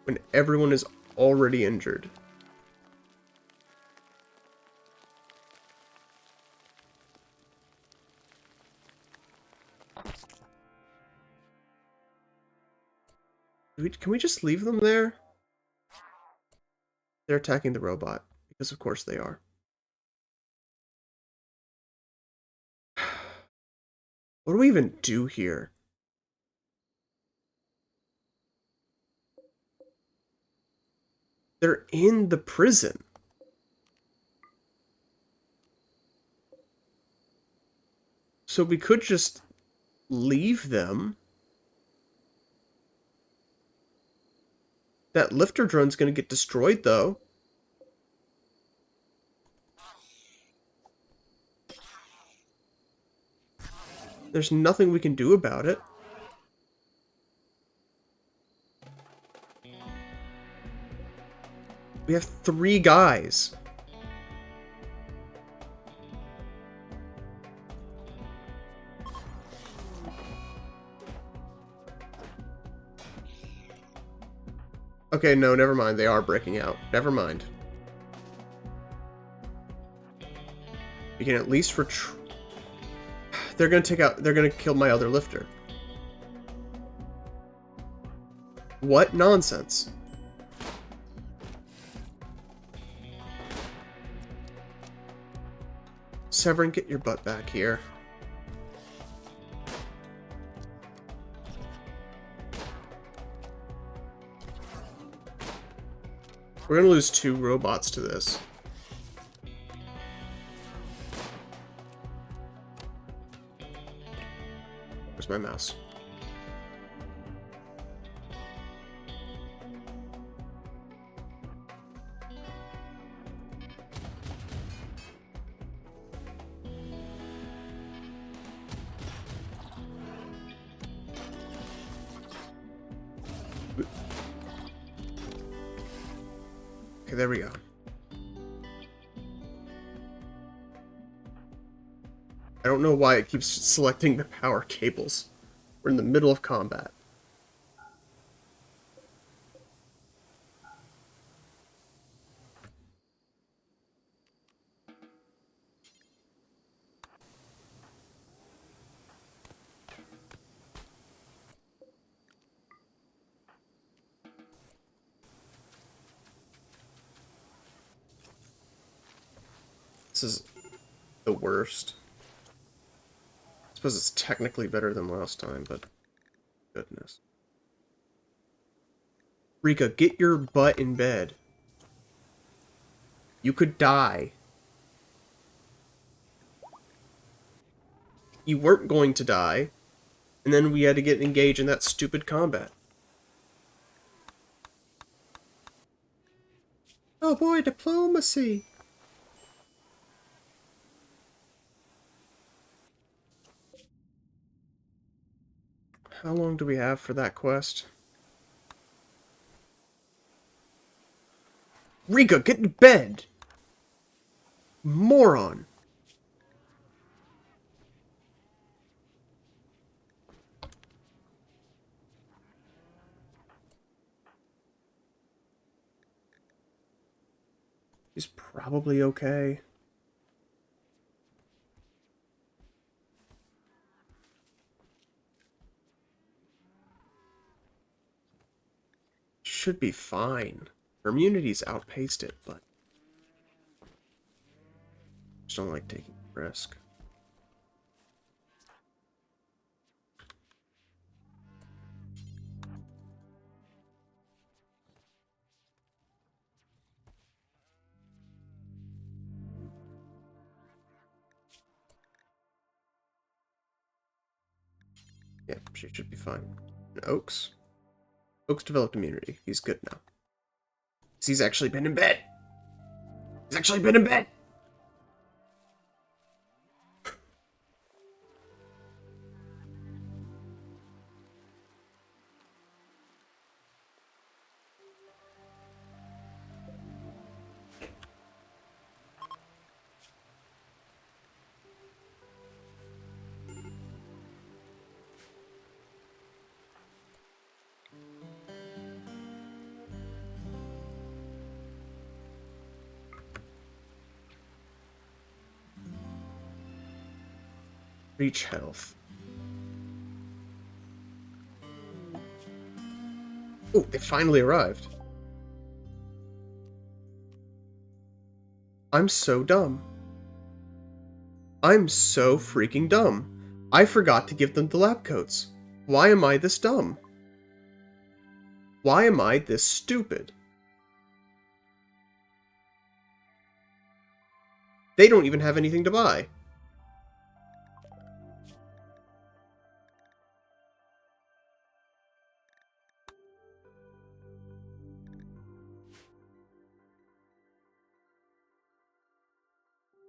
When everyone is already injured. Can we just leave them there? They're attacking the robot. Because of course they are. What do we even do here? They're in the prison. So we could just leave them. That lifter drone's gonna get destroyed, though. There's nothing we can do about it. We have 3 guys. Okay, no, never mind. They are breaking out. Never mind. We can at least They're gonna kill my other lifter. What nonsense. Severin, get your butt back here. We're gonna lose 2 robots to this. Where's my mouse? Okay, there we go. I don't know why it keeps selecting the power cables. We're in the middle of combat. This is the worst. I suppose it's technically better than last time, but goodness. Rika, get your butt in bed. You could die. You weren't going to die, and then we had to get engaged in that stupid combat. Oh boy, diplomacy! How long do we have for that quest? Rika, get in bed! Moron! He's probably okay. Should be fine Her immunity's outpaced it, but I just don't like taking risk. Yeah, she should be fine. And Oaks. Oaks developed immunity. He's good now. He's actually been in bed. He's actually been in bed. Reach health. Oh, they finally arrived. I'm so dumb. I'm so freaking dumb. I forgot to give them the lab coats. Why am I this dumb? Why am I this stupid? They don't even have anything to buy.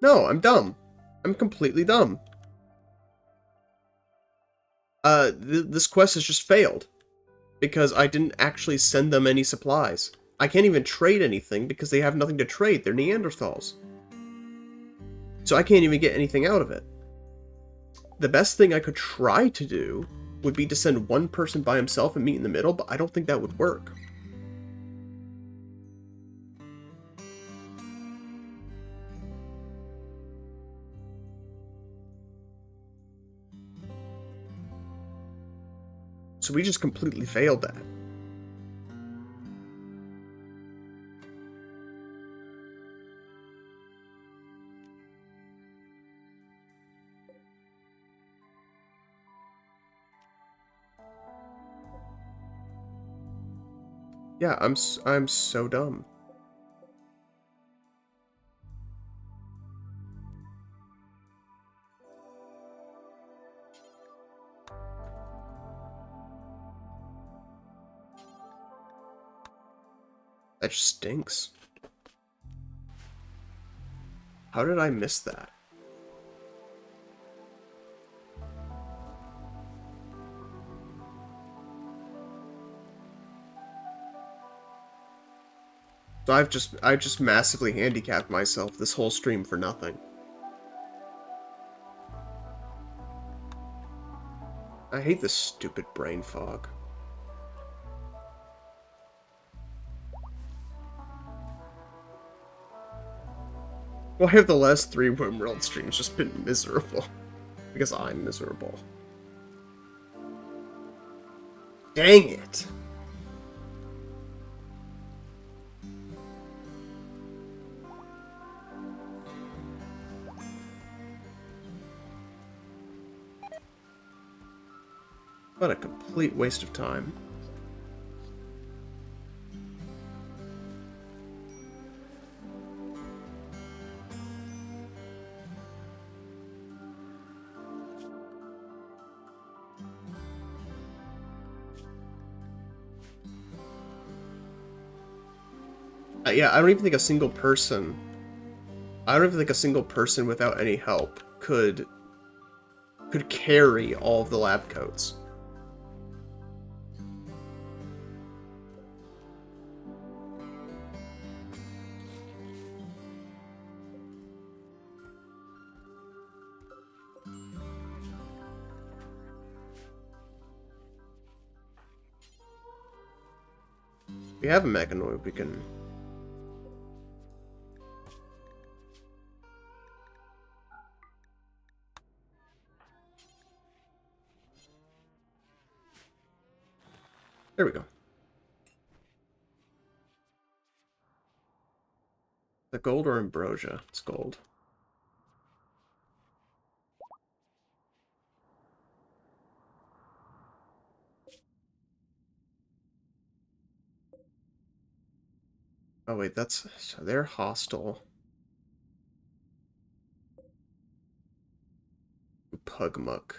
No, I'm dumb. I'm completely dumb. This quest has just failed. Because I didn't actually send them any supplies. I can't even trade anything because they have nothing to trade. They're Neanderthals. So I can't even get anything out of it. The best thing I could try to do would be to send one person by himself and meet in the middle, but I don't think that would work. So we just completely failed that. Yeah, I'm so dumb. That just stinks. How did I miss that? So I've just massively handicapped myself this whole stream for nothing. I hate this stupid brain fog. Why have the last 3 RimWorld streams just been miserable? Because I'm miserable. Dang it! What a complete waste of time. Yeah, I don't even think a single person... I don't even think a single person without any help could carry all of the lab coats. We have a mechanoid, we can... There we go. The gold or ambrosia? It's gold. Oh wait, that's... So they're hostile. Pugmuck.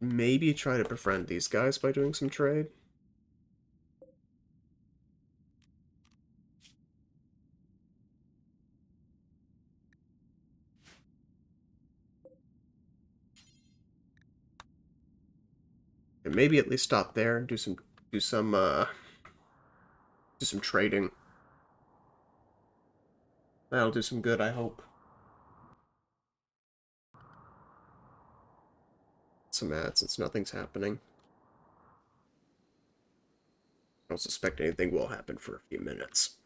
Maybe try to befriend these guys by doing some trade. And maybe at least stop there and do some trading. That'll do some good, I hope. Some ads since nothing's happening. I don't suspect anything will happen for a few minutes.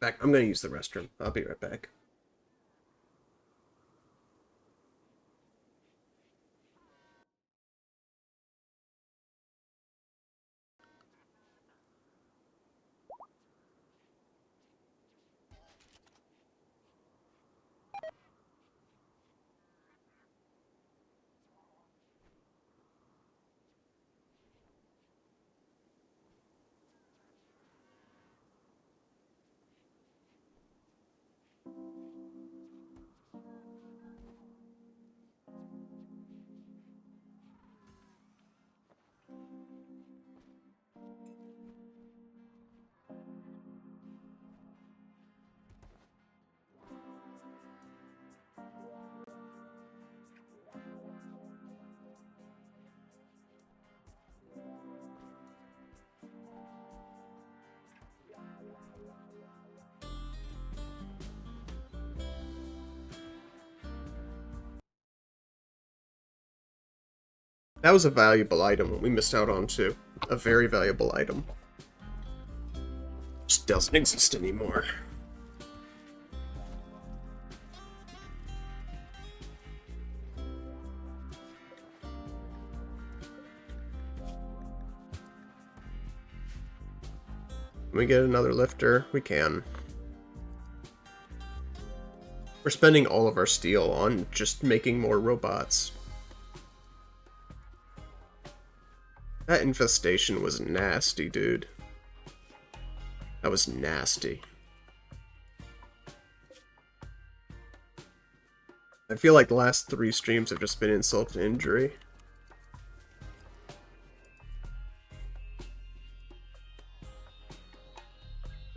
Back, I'm gonna use the restroom. I'll be right back. That was a valuable item we missed out on too. A very valuable item. Just doesn't exist anymore. Can we get another lifter? We can. We're spending all of our steel on just making more robots. That infestation was nasty, dude. That was nasty. I feel like the last 3 streams have just been insult to injury.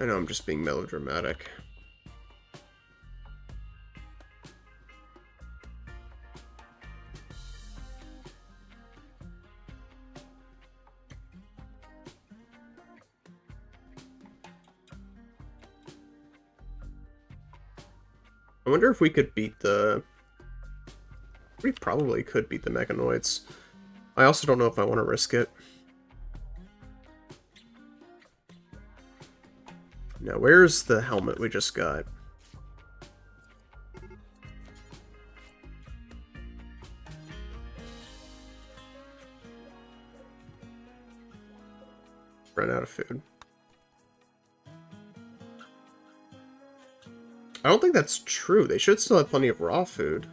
I know I'm just being melodramatic. I wonder if we could beat the... We probably could beat the Mechanoids. I also don't know if I want to risk it. Now, where's the helmet we just got? Run out of food. I don't think that's true. They should still have plenty of raw food.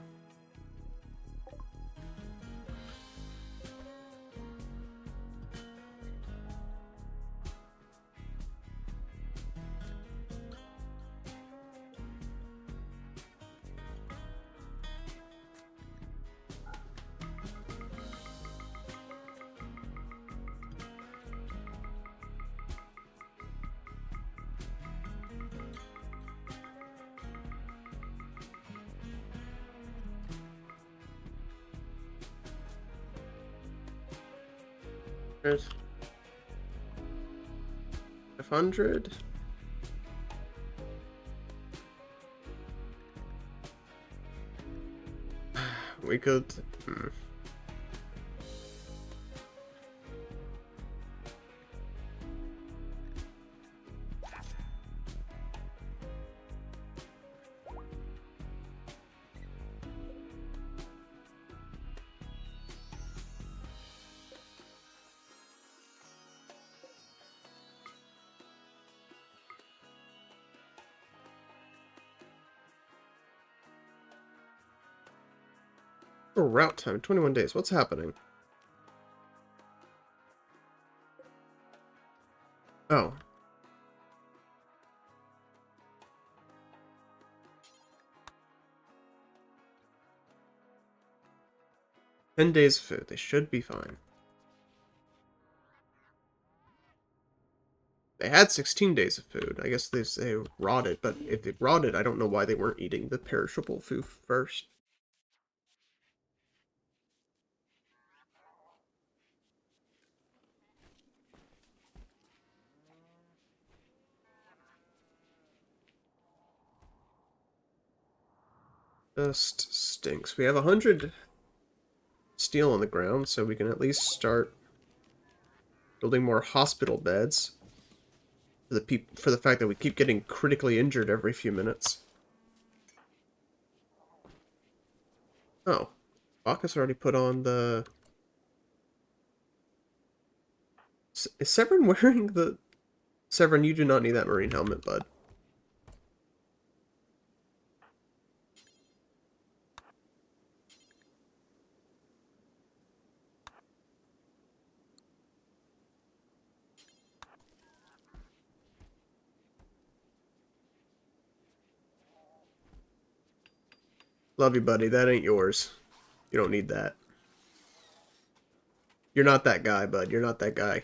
There's 500. We could... Oh, route time, 21 days. What's happening? Oh. Ten days of food. They should be fine. They had 16 days of food. I guess they rotted, but if they rotted, I don't know why they weren't eating the perishable food first. Just stinks. We have 100 steel on the ground, so we can at least start building more hospital beds for the fact that we keep getting critically injured every few minutes. Oh, Bacchus already put on the... Is Severin wearing the... Severin, you do not need that marine helmet, bud. Love you, buddy. That ain't yours. You don't need that. You're not that guy, bud. You're not that guy.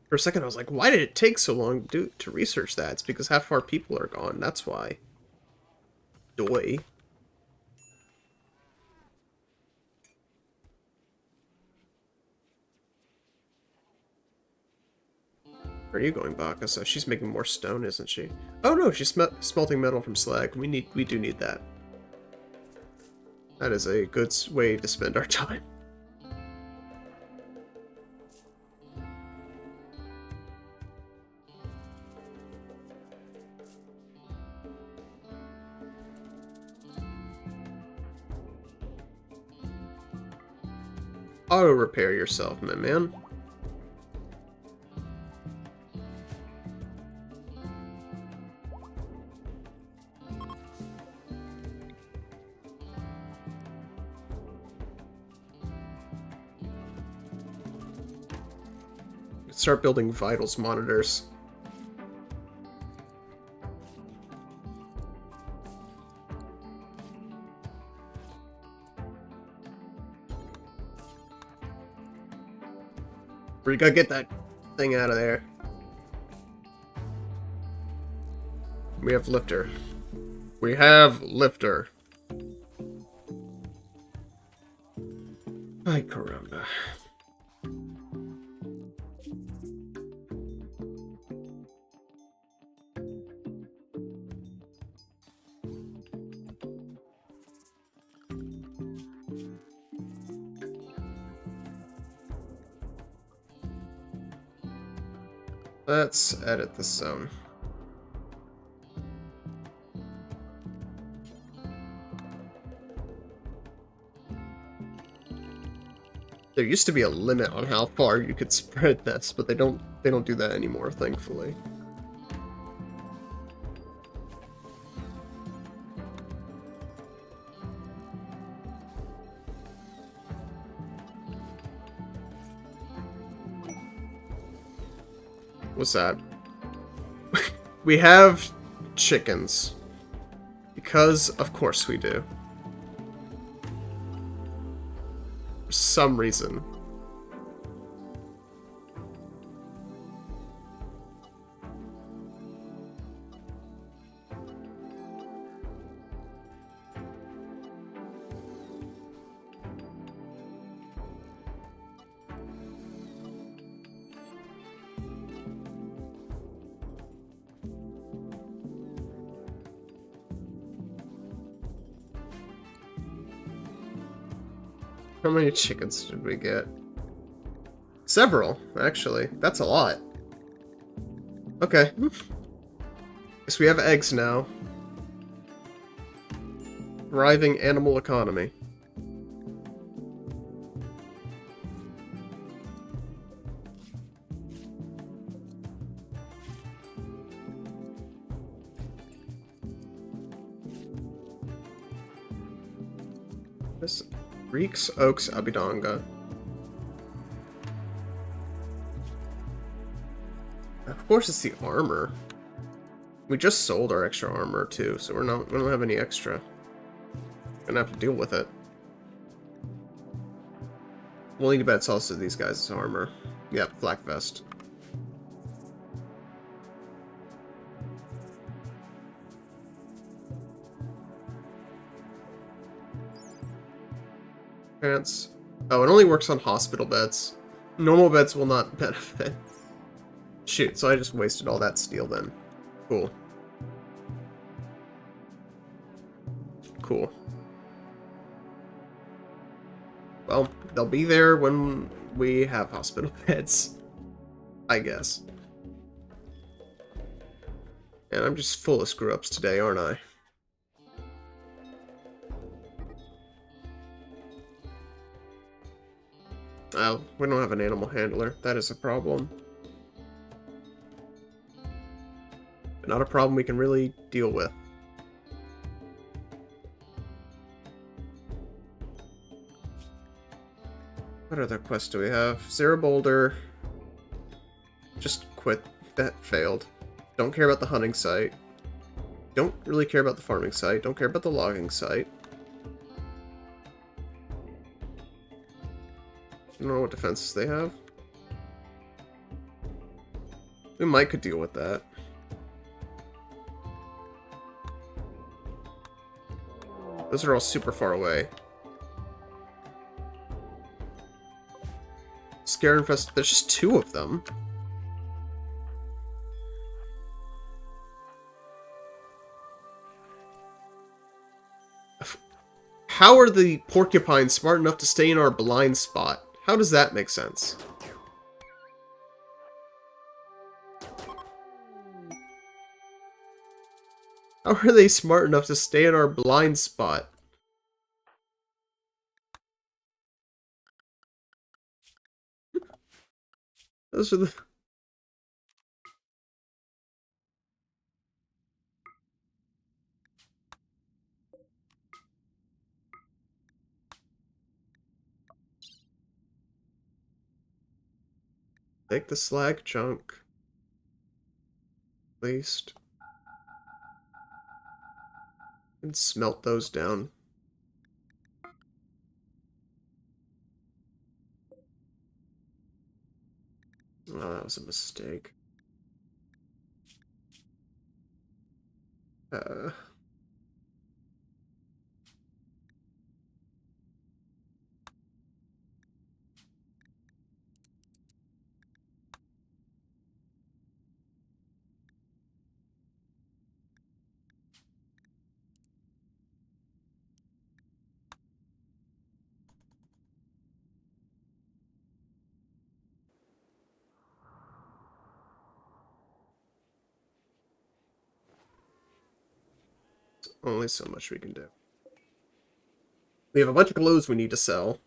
For a second, I was like, why did it take so long to research that? It's because half our people are gone. That's why. Doy. Where are you going, Bacchus? Oh, she's making more stone, isn't she? Oh no, she's smelting metal from slag. We do need that. That is a good way to spend our time. Auto repair yourself, my man. Start building vitals monitors. We gotta get that thing out of there. We have lifter. We have lifter. Ay, caramba. Let's edit this zone. There used to be a limit on how far you could spread this, but they don't do that anymore, thankfully. What's that? We have chickens. Because, of course we do. For some reason. How many chickens did we get? Several, actually. That's a lot. Okay. Guess we have eggs now. Thriving animal economy. This Greeks, Oaks, Abidanga. Of course, it's the armor. We just sold our extra armor too, so we don't have any extra. Gonna have to deal with it. Willing to bet it's also these guys' armor. Yep, Black Vest. Pants. Oh, it only works on hospital beds. Normal beds will not benefit. Shoot, so I just wasted all that steel then. Cool. Cool. Well, they'll be there when we have hospital beds, I guess. And I'm just full of screw-ups today, aren't I? Oh, we don't have an animal handler. That is a problem. But not a problem we can really deal with. What other quests do we have? Zero Boulder. Just quit. That failed. Don't care about the hunting site. Don't really care about the farming site. Don't care about the logging site. I don't know what defenses they have. We might could deal with that. Those are all super far away. Scare infest. There's just 2 of them. How are the porcupines smart enough to stay in our blind spot? How does that make sense? How are they smart enough to stay in our blind spot? Those are the... Take the slag chunk. At least. And smelt those down. Oh, that was a mistake. Only so much we can do. We have a bunch of clothes we need to sell.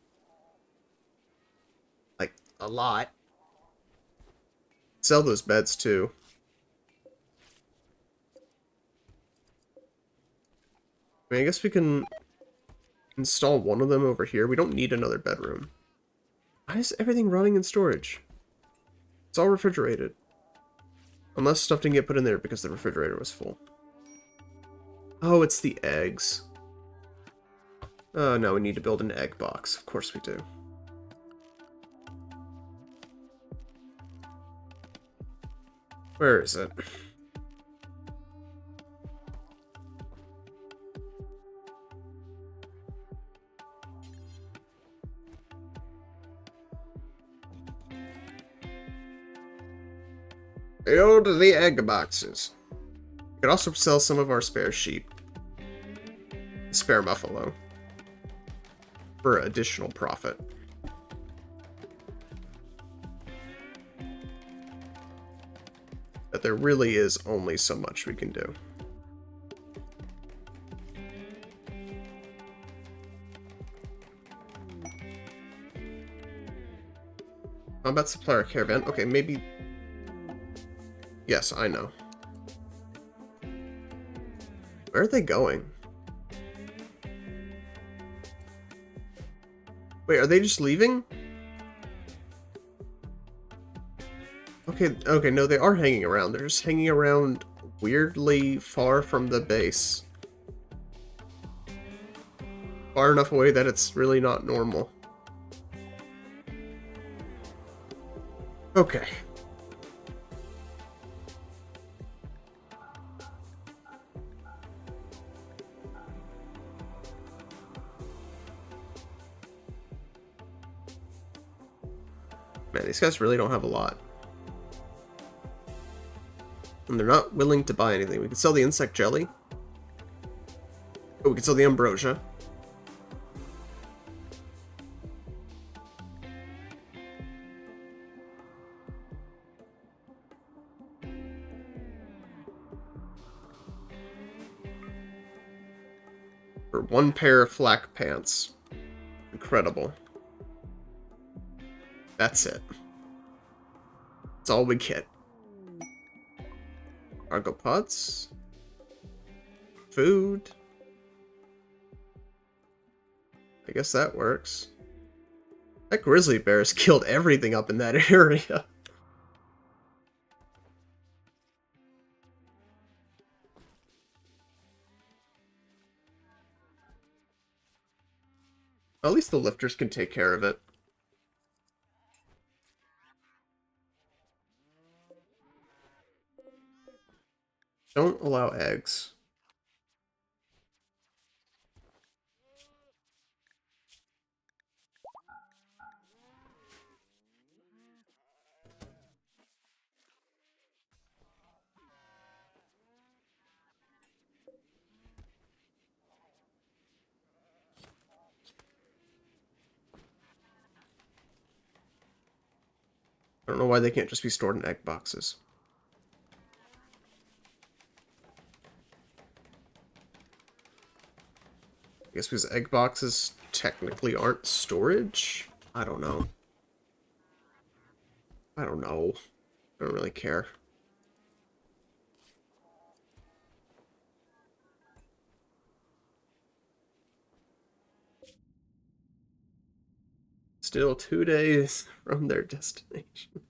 Like, a lot. Sell those beds, too. I mean, I guess we can install one of them over here. We don't need another bedroom. Why is everything running in storage? It's all refrigerated. Unless stuff didn't get put in there because the refrigerator was full. Oh, it's the eggs. Oh, no, we need to build an egg box. Of course we do. Where is it? Build the egg boxes. We could also sell some of our spare sheep. Spare buffalo. For additional profit. But there really is only so much we can do. Combat supplier caravan. Okay, maybe... Yes, I know. Where are they going? Wait, are they just leaving? Okay, no, they are hanging around. They're just hanging around weirdly far from the base. Far enough away that it's really not normal. Okay. Man, these guys really don't have a lot. And they're not willing to buy anything. We could sell the insect jelly. Oh, we could sell the ambrosia. For one pair of flak pants. Incredible. That's it. That's all we get. Cargo pots. Food. I guess that works. That grizzly bear has killed everything up in that area. At least the lifters can take care of it. Don't allow eggs. I don't know why they can't just be stored in egg boxes. I guess because egg boxes technically aren't storage? I don't know. I don't know. I don't really care. Still 2 days from their destination.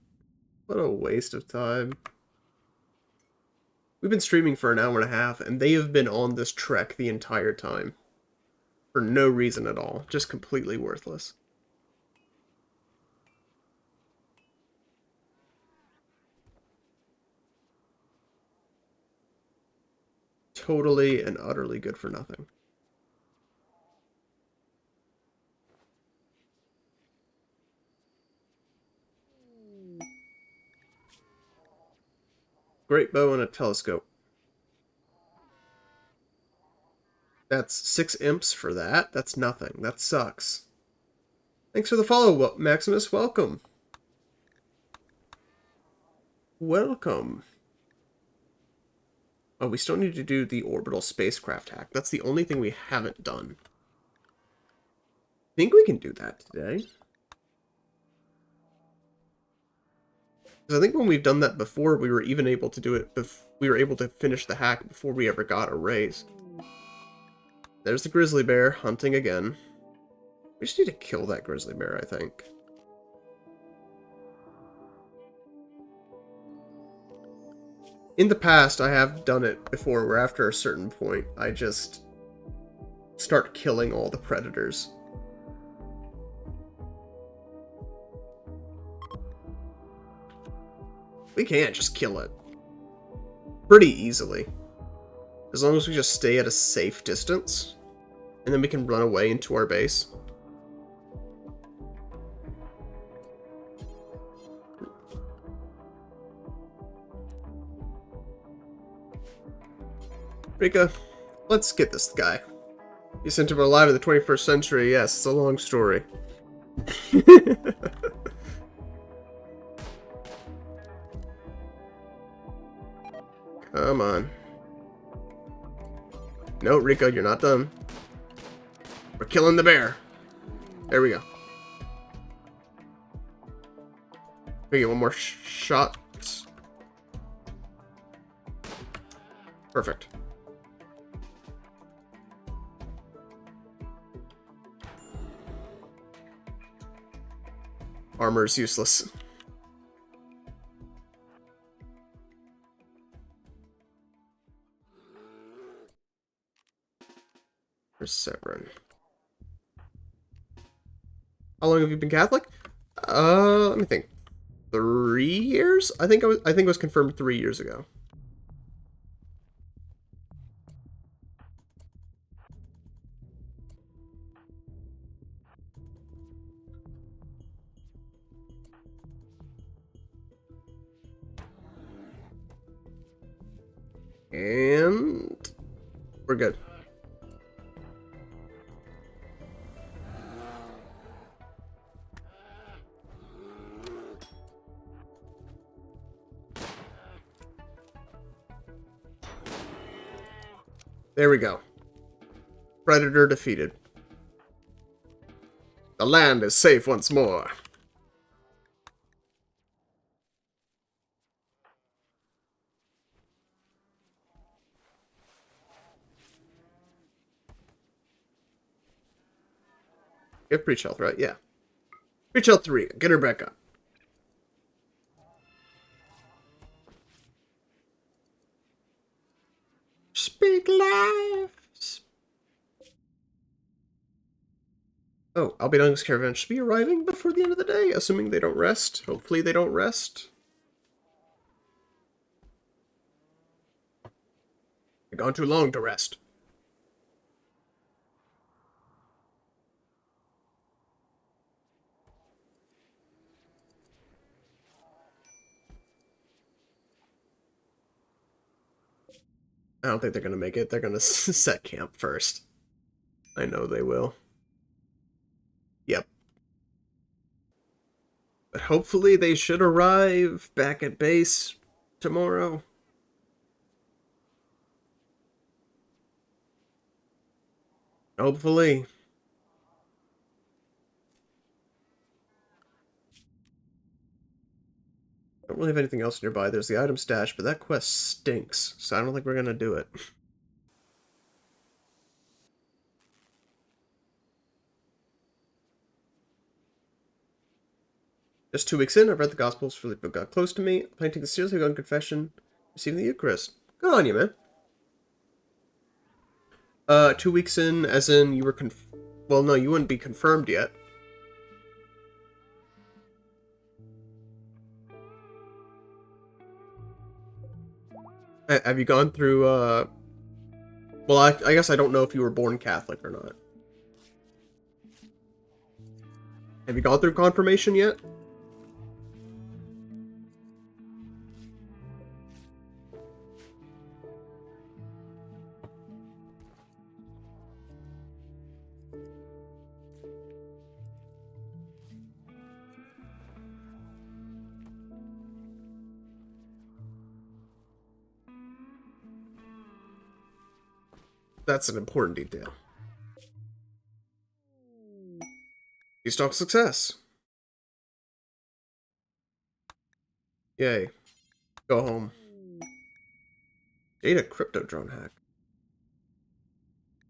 What a waste of time. We've been streaming for an hour and a half, and they have been on this trek the entire time. For no reason at all. Just completely worthless. Totally and utterly good for nothing. Great bow and a telescope. That's 6 imps for that. That's nothing. That sucks. Thanks for the follow, Maximus. Welcome. Welcome. Oh, we still need to do the orbital spacecraft hack. That's the only thing we haven't done. I think we can do that today. Because I think when we've done that before, we were even able to do it. We were able to finish the hack before we ever got a raise. There's the grizzly bear hunting again. We just need to kill that grizzly bear, I think. In the past, I have done it before, where after a certain point, I just start killing all the predators. We can't just kill it. Pretty easily. As long as we just stay at a safe distance. And then we can run away into our base. Rika, let's get this guy. You sent him alive in the 21st century. Yes, it's a long story. Come on. No, Rika, you're not done. We're killing the bear. There we go. We get one more shot. Perfect. Armor is useless. Perseverance. How long have you been Catholic? Let me think. 3 years? I think it was confirmed 3 years ago. And we're good. There we go. Predator defeated. The land is safe once more. You have breach health, right? Yeah. Breach health 3. Get her back up. Speak life. Oh, Albinong's caravan should be arriving before the end of the day, assuming they don't rest. Hopefully they don't rest. They've gone too long to rest. I don't think they're going to make it. They're going to set camp first. I know they will. Yep. But hopefully they should arrive back at base tomorrow. Hopefully. Don't really have anything else nearby. There's the item stash, but that quest stinks, so I don't think we're going to do it. Just 2 weeks in, I've read the Gospels. Philippa got close to me. Planting the seriously on confession. Receiving the Eucharist. Good on you, man. 2 weeks in, as in you were well, no, you wouldn't be confirmed yet. Have you gone through, well, I guess I don't know if you were born Catholic or not. Have you gone through confirmation yet? That's an important detail. Stock success. Yay. Go home. Data crypto drone hack.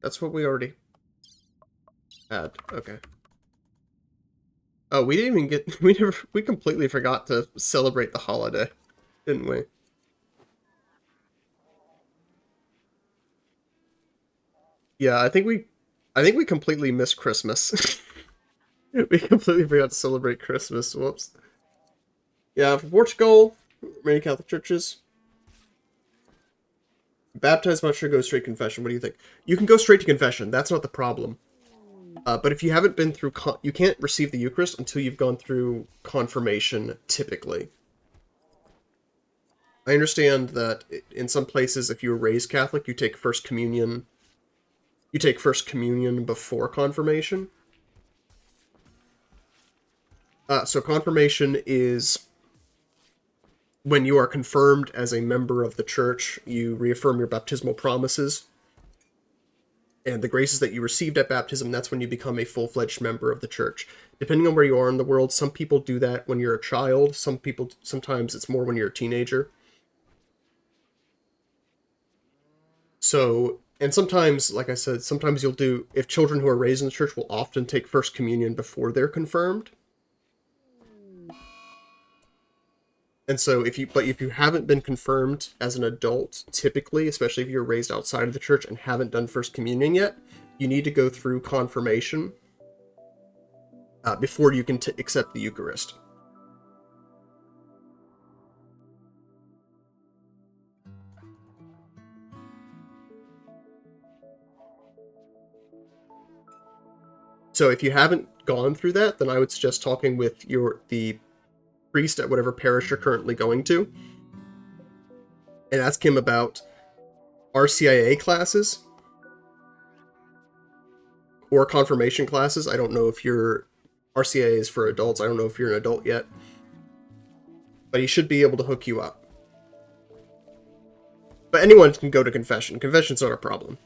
That's what we already had. Okay. Oh, we didn't even get... We completely forgot to celebrate the holiday, didn't we? Yeah, I think we completely missed Christmas. We completely forgot to celebrate Christmas. Whoops. Yeah, for Portugal, many Catholic churches. Baptized, not sure, go straight confession. What do you think? You can go straight to confession. That's not the problem. But if you haven't been through... you can't receive the Eucharist until you've gone through confirmation, typically. I understand that in some places, if you were raised Catholic, you take First Communion... You take First Communion before confirmation. So confirmation is when you are confirmed as a member of the church, you reaffirm your baptismal promises and the graces that you received at baptism. That's when you become a full-fledged member of the church. Depending on where you are in the world, some people do that when you're a child. Sometimes it's more when you're a teenager. So, and sometimes, like I said, sometimes you'll do, if children who are raised in the church will often take First Communion before they're confirmed. And so if you haven't been confirmed as an adult, typically, especially if you're raised outside of the church and haven't done First Communion yet, you need to go through confirmation before you can accept the Eucharist. So if you haven't gone through that, then I would suggest talking with the priest at whatever parish you're currently going to, and ask him about RCIA classes or confirmation classes. I don't know if your RCIA is for adults. I don't know if you're an adult yet, but he should be able to hook you up. But anyone can go to confession. Confession's not a problem.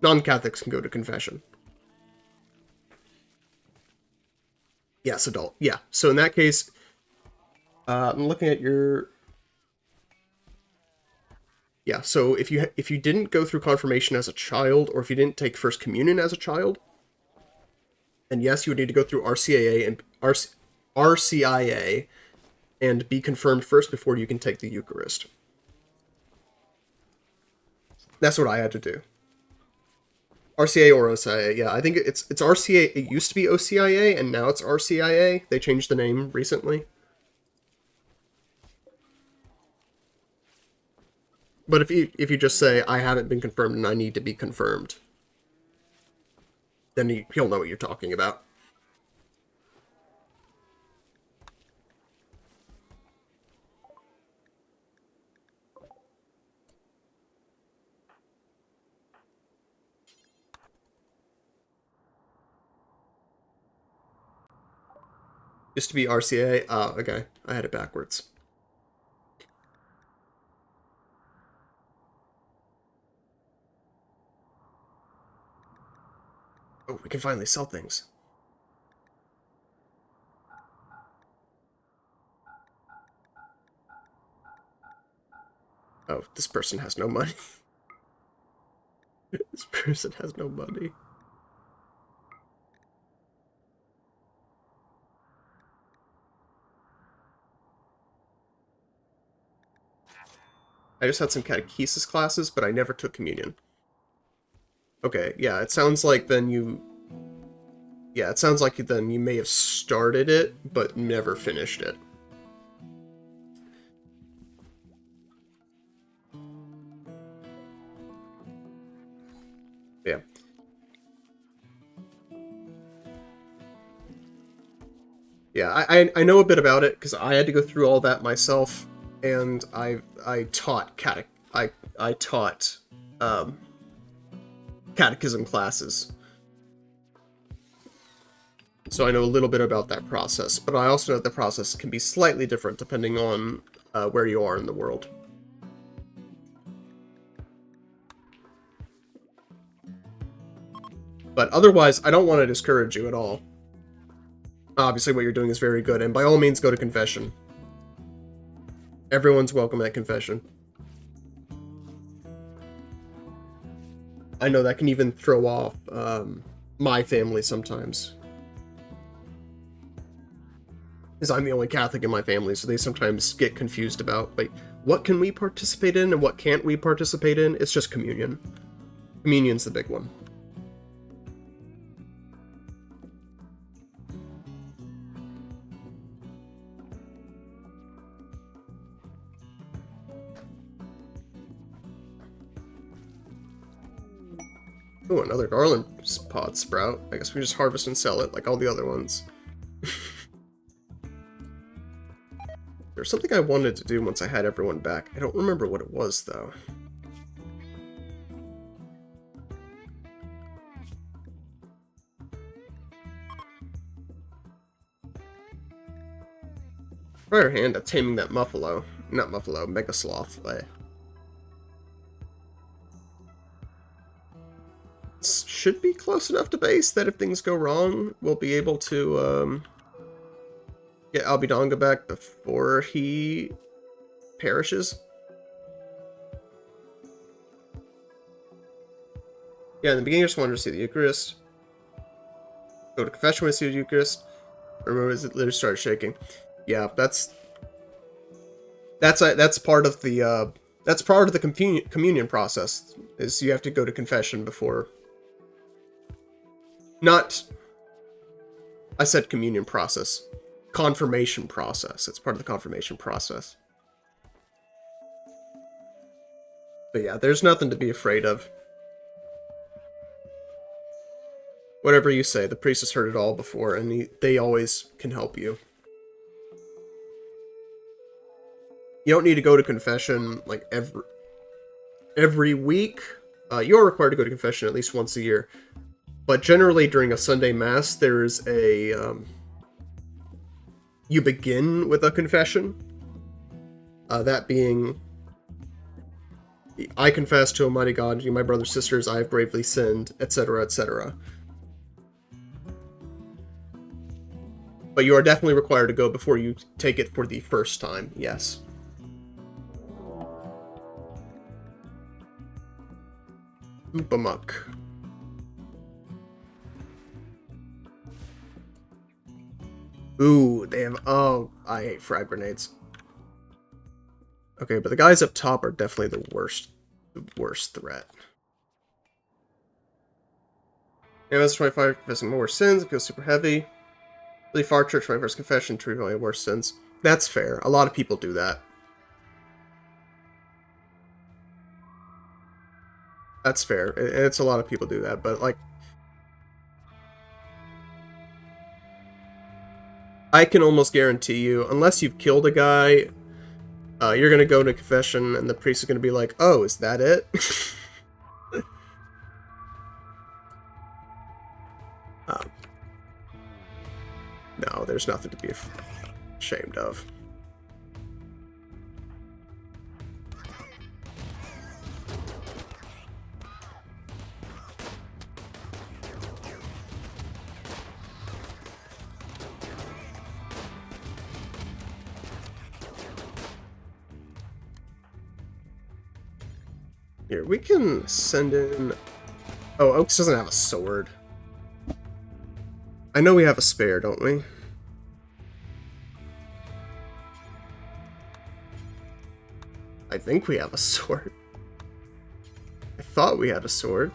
Non-Catholics can go to confession. Yes, adult. Yeah. So in that case, I'm looking at your... Yeah, so if you didn't go through confirmation as a child, or if you didn't take First Communion as a child, then yes, you would need to go through RCIA and be confirmed first before you can take the Eucharist. That's what I had to do. RCA or OCIA, yeah. I think it's RCA. It used to be OCIA, and now it's RCIA. They changed the name recently. But if you just say, I haven't been confirmed and I need to be confirmed, then he'll know what you're talking about. Used to be RCA. Oh, okay. I had it backwards. Oh, we can finally sell things. Oh, this person has no money. This person has no money. I just had some catechesis classes, but I never took communion. Okay, yeah, it sounds like then you... Yeah, it sounds like then you may have started it, but never finished it. Yeah. Yeah, I know a bit about it, because I had to go through all that myself, and I taught catechism classes. So I know a little bit about that process, but I also know that the process can be slightly different depending on where you are in the world. But otherwise, I don't want to discourage you at all. Obviously, what you're doing is very good, and by all means, go to confession. Everyone's welcome at confession. I know that can even throw off my family sometimes. Because I'm the only Catholic in my family, so they sometimes get confused about, like, what can we participate in and what can't we participate in? It's just communion. Communion's the big one. Oh, another garland pod sprout. I guess we just harvest and sell it, like all the other ones. There's something I wanted to do once I had everyone back. I don't remember what it was, though. Try our hand at taming that Muffalo. Not Muffalo, Megasloth, but... should be close enough to base that if things go wrong, we'll be able to get Albidonga back before he perishes. Yeah, in the beginning I just wanted to see the Eucharist. Go to confession when I see the Eucharist. Remember, it literally started shaking. Yeah, that's... That's part of the communion process. Is you have to go to confession before. Not, I said communion process. Confirmation process. It's part of the confirmation process. But yeah, there's nothing to be afraid of. Whatever you say, the priest has heard it all before, and they always can help you. You don't need to go to confession like every week. You are required to go to confession at least once a year, but generally during a Sunday mass, there's a you begin with a confession. That being, I confess to Almighty God, you, my brothers, sisters, I have bravely sinned, etc., etc. But you are definitely required to go before you take it for the first time, yes. Oopamuck. Ooh, they have... Oh, I hate frag grenades. Okay, but the guys up top are definitely the worst threat. Yeah, that's 25, confessing more sins, it feels super heavy. Really far church, my first confession, to reveal my worst sins. That's fair. A lot of people do that. That's fair. It's a lot of people do that, but like... I can almost guarantee you, unless you've killed a guy, you're gonna go to confession, and the priest is gonna be like, "Oh, is that it?" um, no, there's nothing to be ashamed of. Here, we can send in... Oh, Oaks doesn't have a sword. I know we have a spare, don't we? I think we have a sword. I thought we had a sword.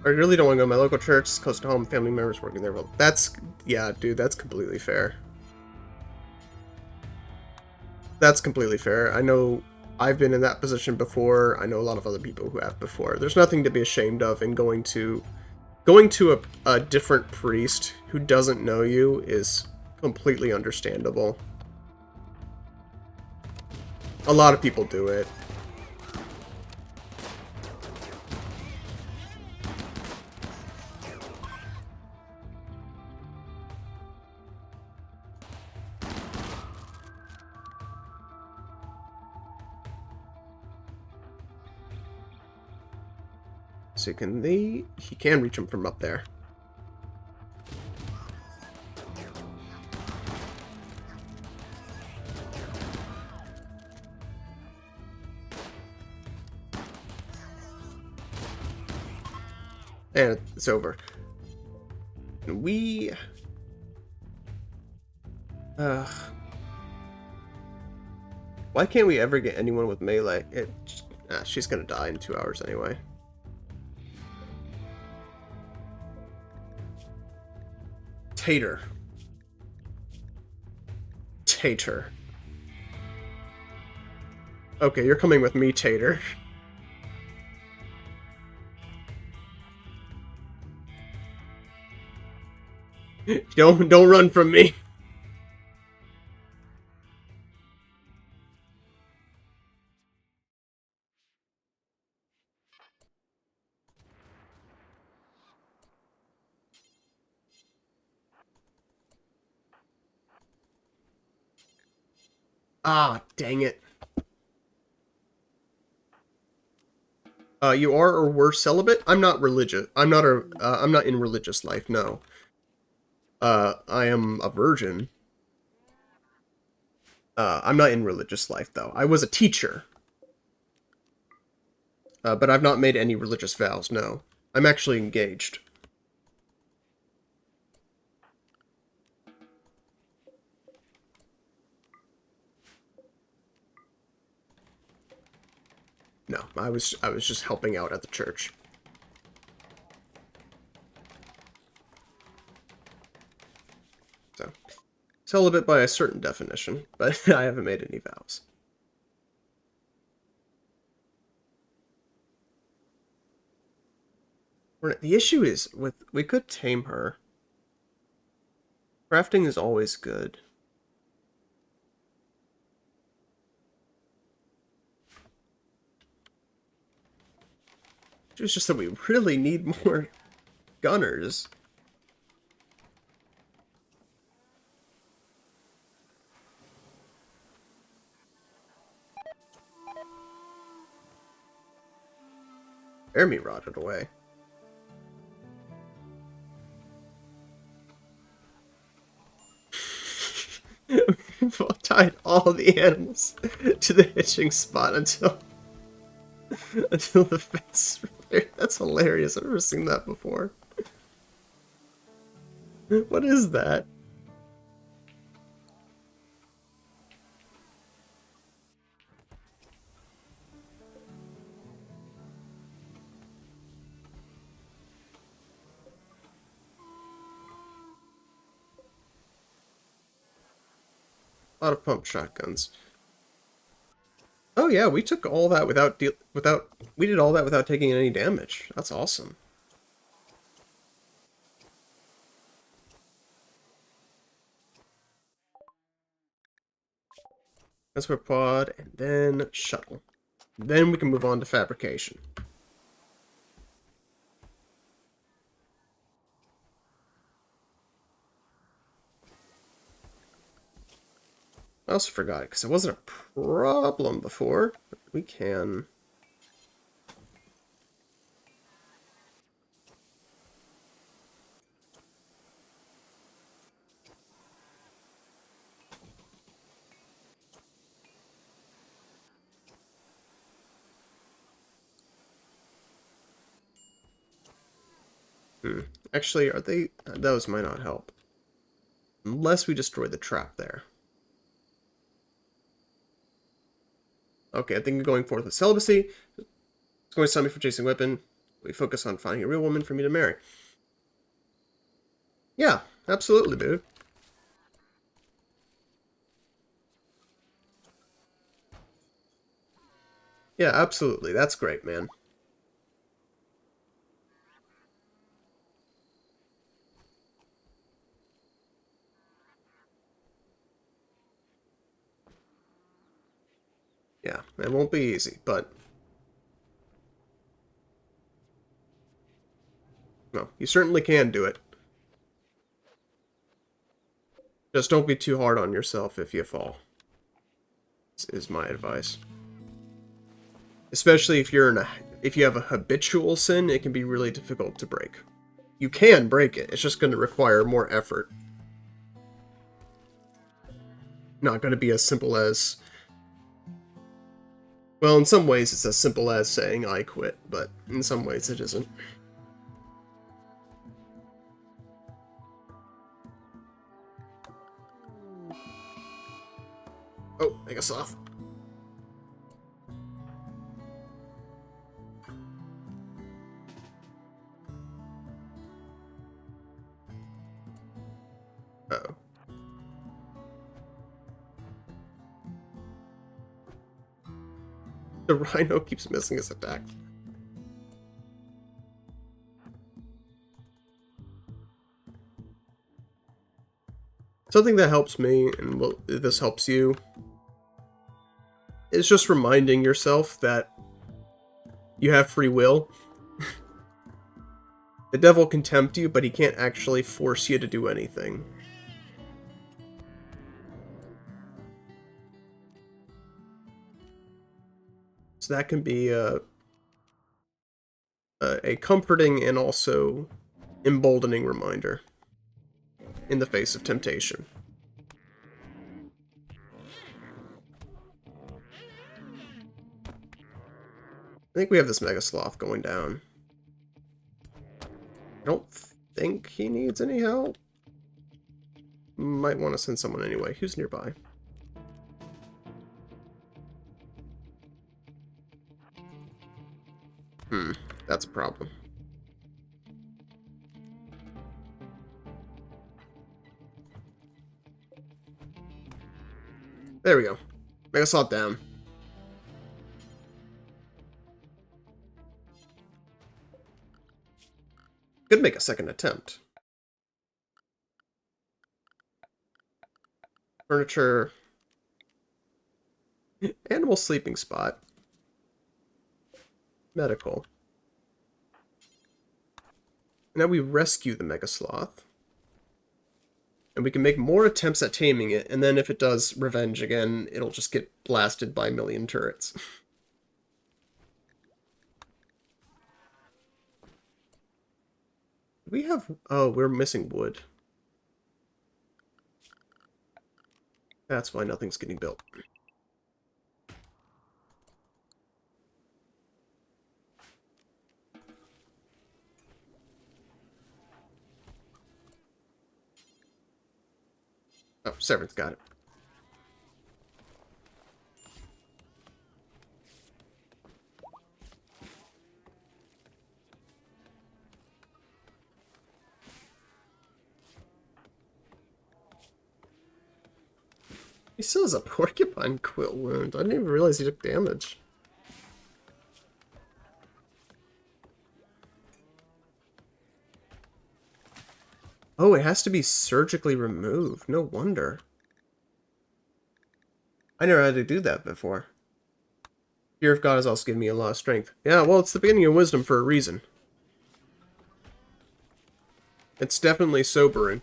I really don't want to go to my local church. It's close to home. Family members working there. Well, that's... Yeah, dude, that's completely fair. That's completely fair. I know I've been in that position before. I know a lot of other people who have before. There's nothing to be ashamed of in going to a different priest who doesn't know you is completely understandable. A lot of people do it. So he can reach him from up there. And it's over. And we... Why can't we ever get anyone with melee? She's gonna die in 2 hours anyway. Tater. Tater. Okay, you're coming with me, Tater. Don't run from me. Ah, dang it. You are or were celibate? I'm not religious. I'm not in religious life, no. I am a virgin. I'm not in religious life, though. I was a teacher, but I've not made any religious vows, no. I'm actually engaged. No, I was just helping out at the church. So, celibate by a certain definition, but I haven't made any vows. The issue is with we could tame her. Crafting is always good. It's just that we really need more gunners. Jeremy rotted away. We've tied all the animals to the hitching spot until the fence repaired. That's hilarious. I've never seen that before. What is that? A lot of pump shotguns. Oh yeah, we took all that we did all that without taking any damage. That's awesome. That's where pod and then shuttle. Then we can move on to fabrication. I also forgot because it wasn't a problem before. But we can. Actually, are they? Those might not help. Unless we destroy the trap there. Okay, I think going forth with celibacy. It's going to stop me from chasing weapon. We focus on finding a real woman for me to marry. Yeah, absolutely, dude. Yeah, absolutely. That's great, man. Yeah, it won't be easy, but no, you certainly can do it. Just don't be too hard on yourself if you fall. Is my advice. Especially if you have a habitual sin, it can be really difficult to break. You can break it. It's just going to require more effort. Not going to be as simple as, well, in some ways it's as simple as saying I quit, but in some ways it isn't. Oh, make us off. Uh-oh. The rhino keeps missing his attacks. Something that helps me, and this helps you, is just reminding yourself that you have free will. The devil can tempt you, but he can't actually force you to do anything. So that can be a comforting and also emboldening reminder in the face of temptation. I think we have this Mega Sloth going down. I don't think he needs any help. Might want to send someone anyway. Who's nearby? That's a problem. There we go. Mega Sloth down. Could make a second attempt. Furniture. Animal sleeping spot. Medical. Now we rescue the Mega Sloth. And we can make more attempts at taming it, and then if it does revenge again, it'll just get blasted by a million turrets. We have... Oh, we're missing wood. That's why nothing's getting built. Oh, Severin's got it. He still has a porcupine quill wound. I didn't even realize he took damage. Oh, it has to be surgically removed. No wonder. I never had to do that before. Fear of God has also given me a lot of strength. Yeah, well, it's the beginning of wisdom for a reason. It's definitely sobering.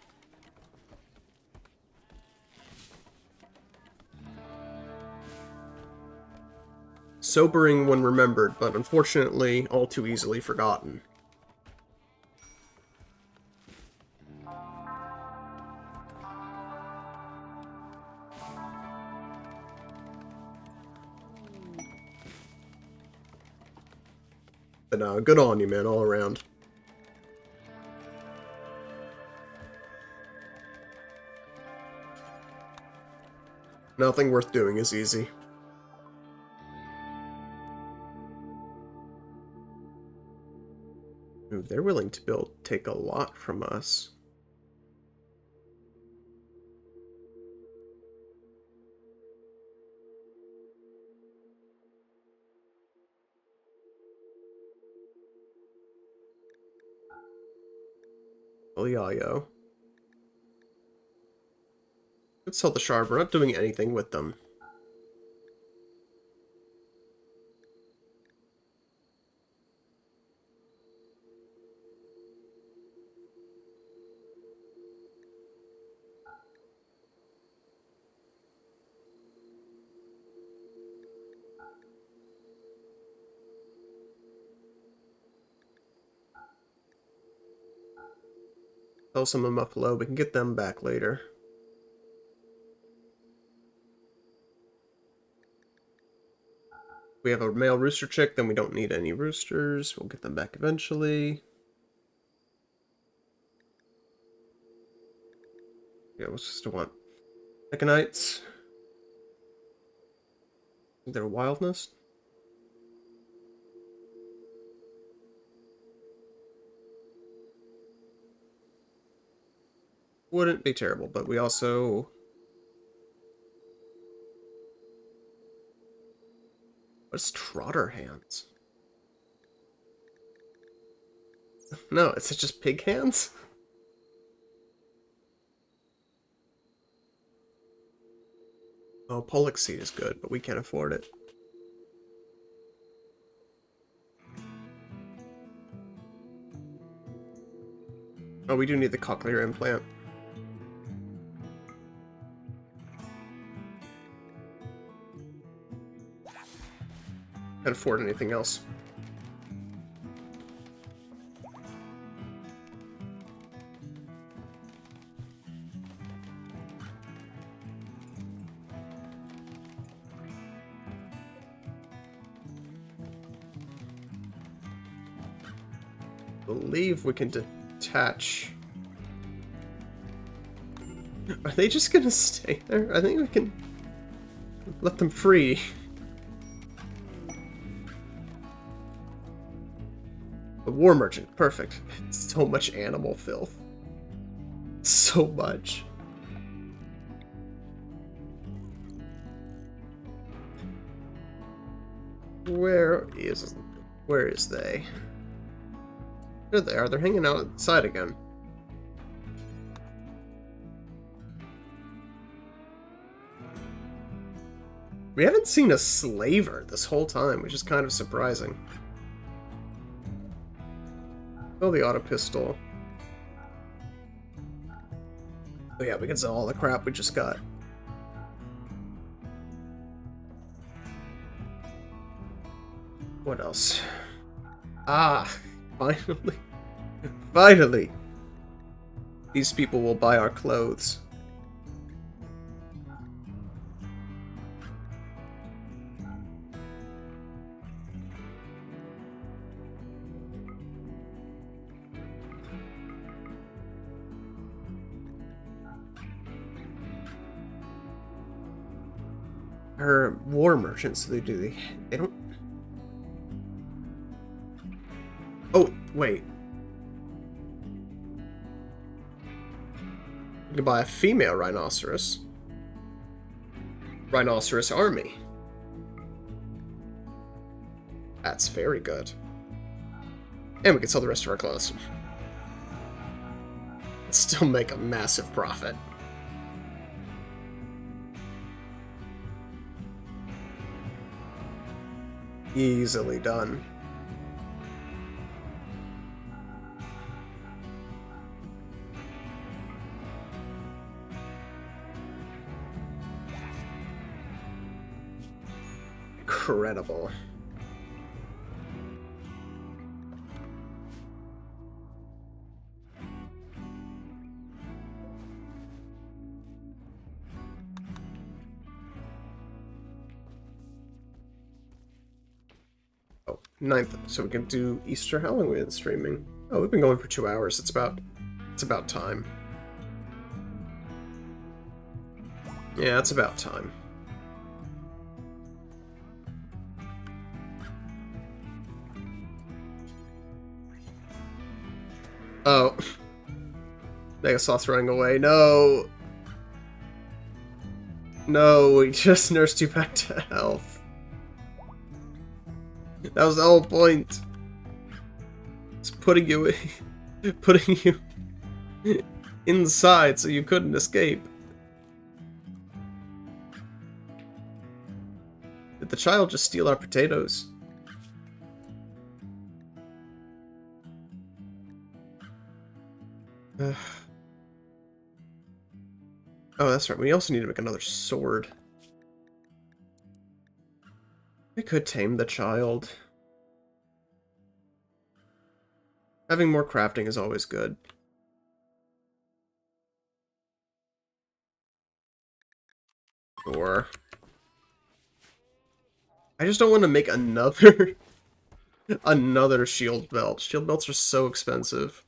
Sobering when remembered, but unfortunately all too easily forgotten. But good on you, man, all around. Nothing worth doing is easy. Ooh, they're willing to take a lot from us. Oh, yo. Let's sell the shard. We're not doing anything with them. Sell some of them up low. We can get them back later. We have a male rooster chick, then we don't need any roosters. We'll get them back eventually. Yeah, what's still want? Echinites. They're wildness. Wouldn't be terrible, but we also... What's trotter hands? No, it's just pig hands? Oh, Pollock seed is good, but we can't afford it. Oh, we do need the cochlear implant. Can't afford anything else. believe we can detach. Are they just gonna stay there? I think we can let them free. The war merchant, perfect. So much animal filth. So much. Where is they? There they are. They're hanging out outside again. We haven't seen a slaver this whole time, which is kind of surprising. Oh, the auto pistol. Oh yeah, we can sell all the crap we just got. What else? Ah, finally. Finally! These people will buy our clothes. Are war merchants, so they don't... Oh, wait. You can buy a female rhinoceros. Rhinoceros army. That's very good. And we can sell the rest of our clothes. Still make a massive profit. Easily done. Incredible. Oh, 9th, so we can do Easter Halloween streaming. Oh, we've been going for 2 hours. It's about time. Yeah, it's about time. Oh. Megasauce running away. No! No, we just nursed you back to health. That was the whole point. It's putting you inside so you couldn't escape. Did the child just steal our potatoes? Oh, that's right. We also need to make another sword. We could tame the child. Having more crafting is always good. Or I just don't want to make another another shield belt. Shield belts are so expensive.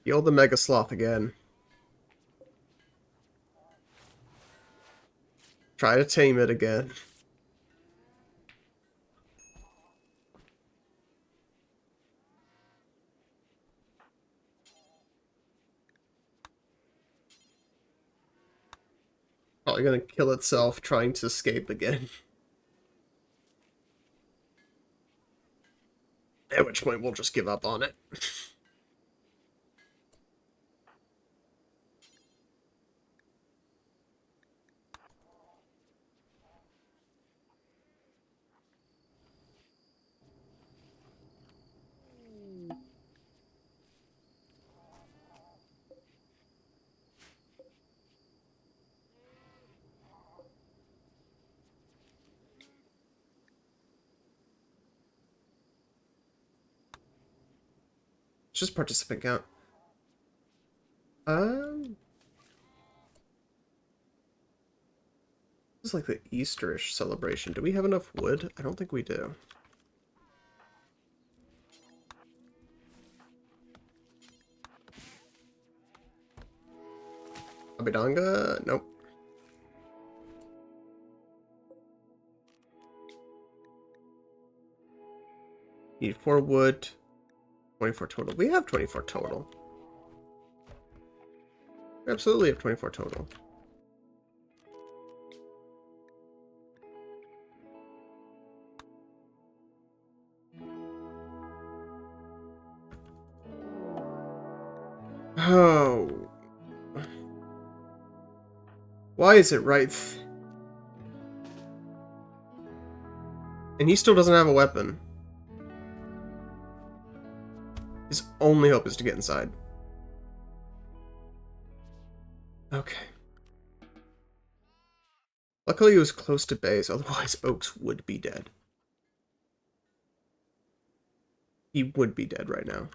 Heal the Mega Sloth again. Try to tame it again. Probably gonna kill itself trying to escape again. At which point we'll just give up on it. just participant count. This is like the Easterish celebration. Do we have enough wood? I don't think we do. Abidanga? Nope. Need 4 wood. 24 total. We have 24 total. We absolutely have 24 total. Oh. Why is it right? And he still doesn't have a weapon. His only hope is to get inside. Okay. Luckily he was close to base, otherwise Oaks would be dead. He would be dead right now.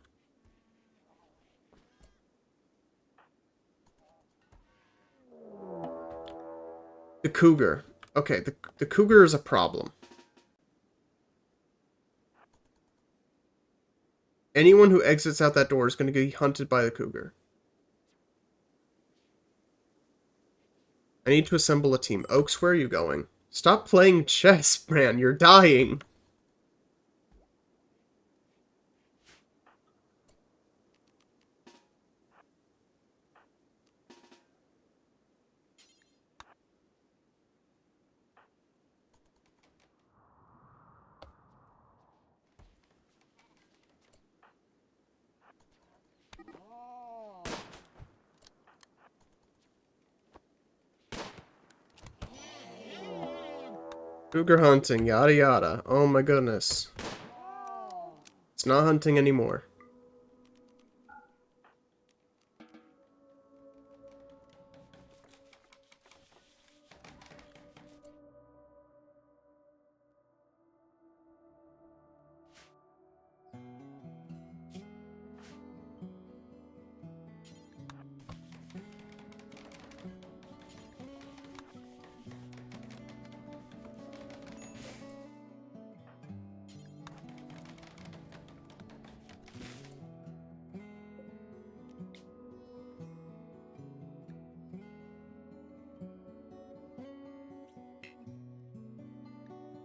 The cougar. Okay, the cougar is a problem. Anyone who exits out that door is going to get hunted by the cougar. I need to assemble a team. Oaks, where are you going? Stop playing chess, man. You're dying. Cougar hunting, yada yada. Oh my goodness. It's not hunting anymore.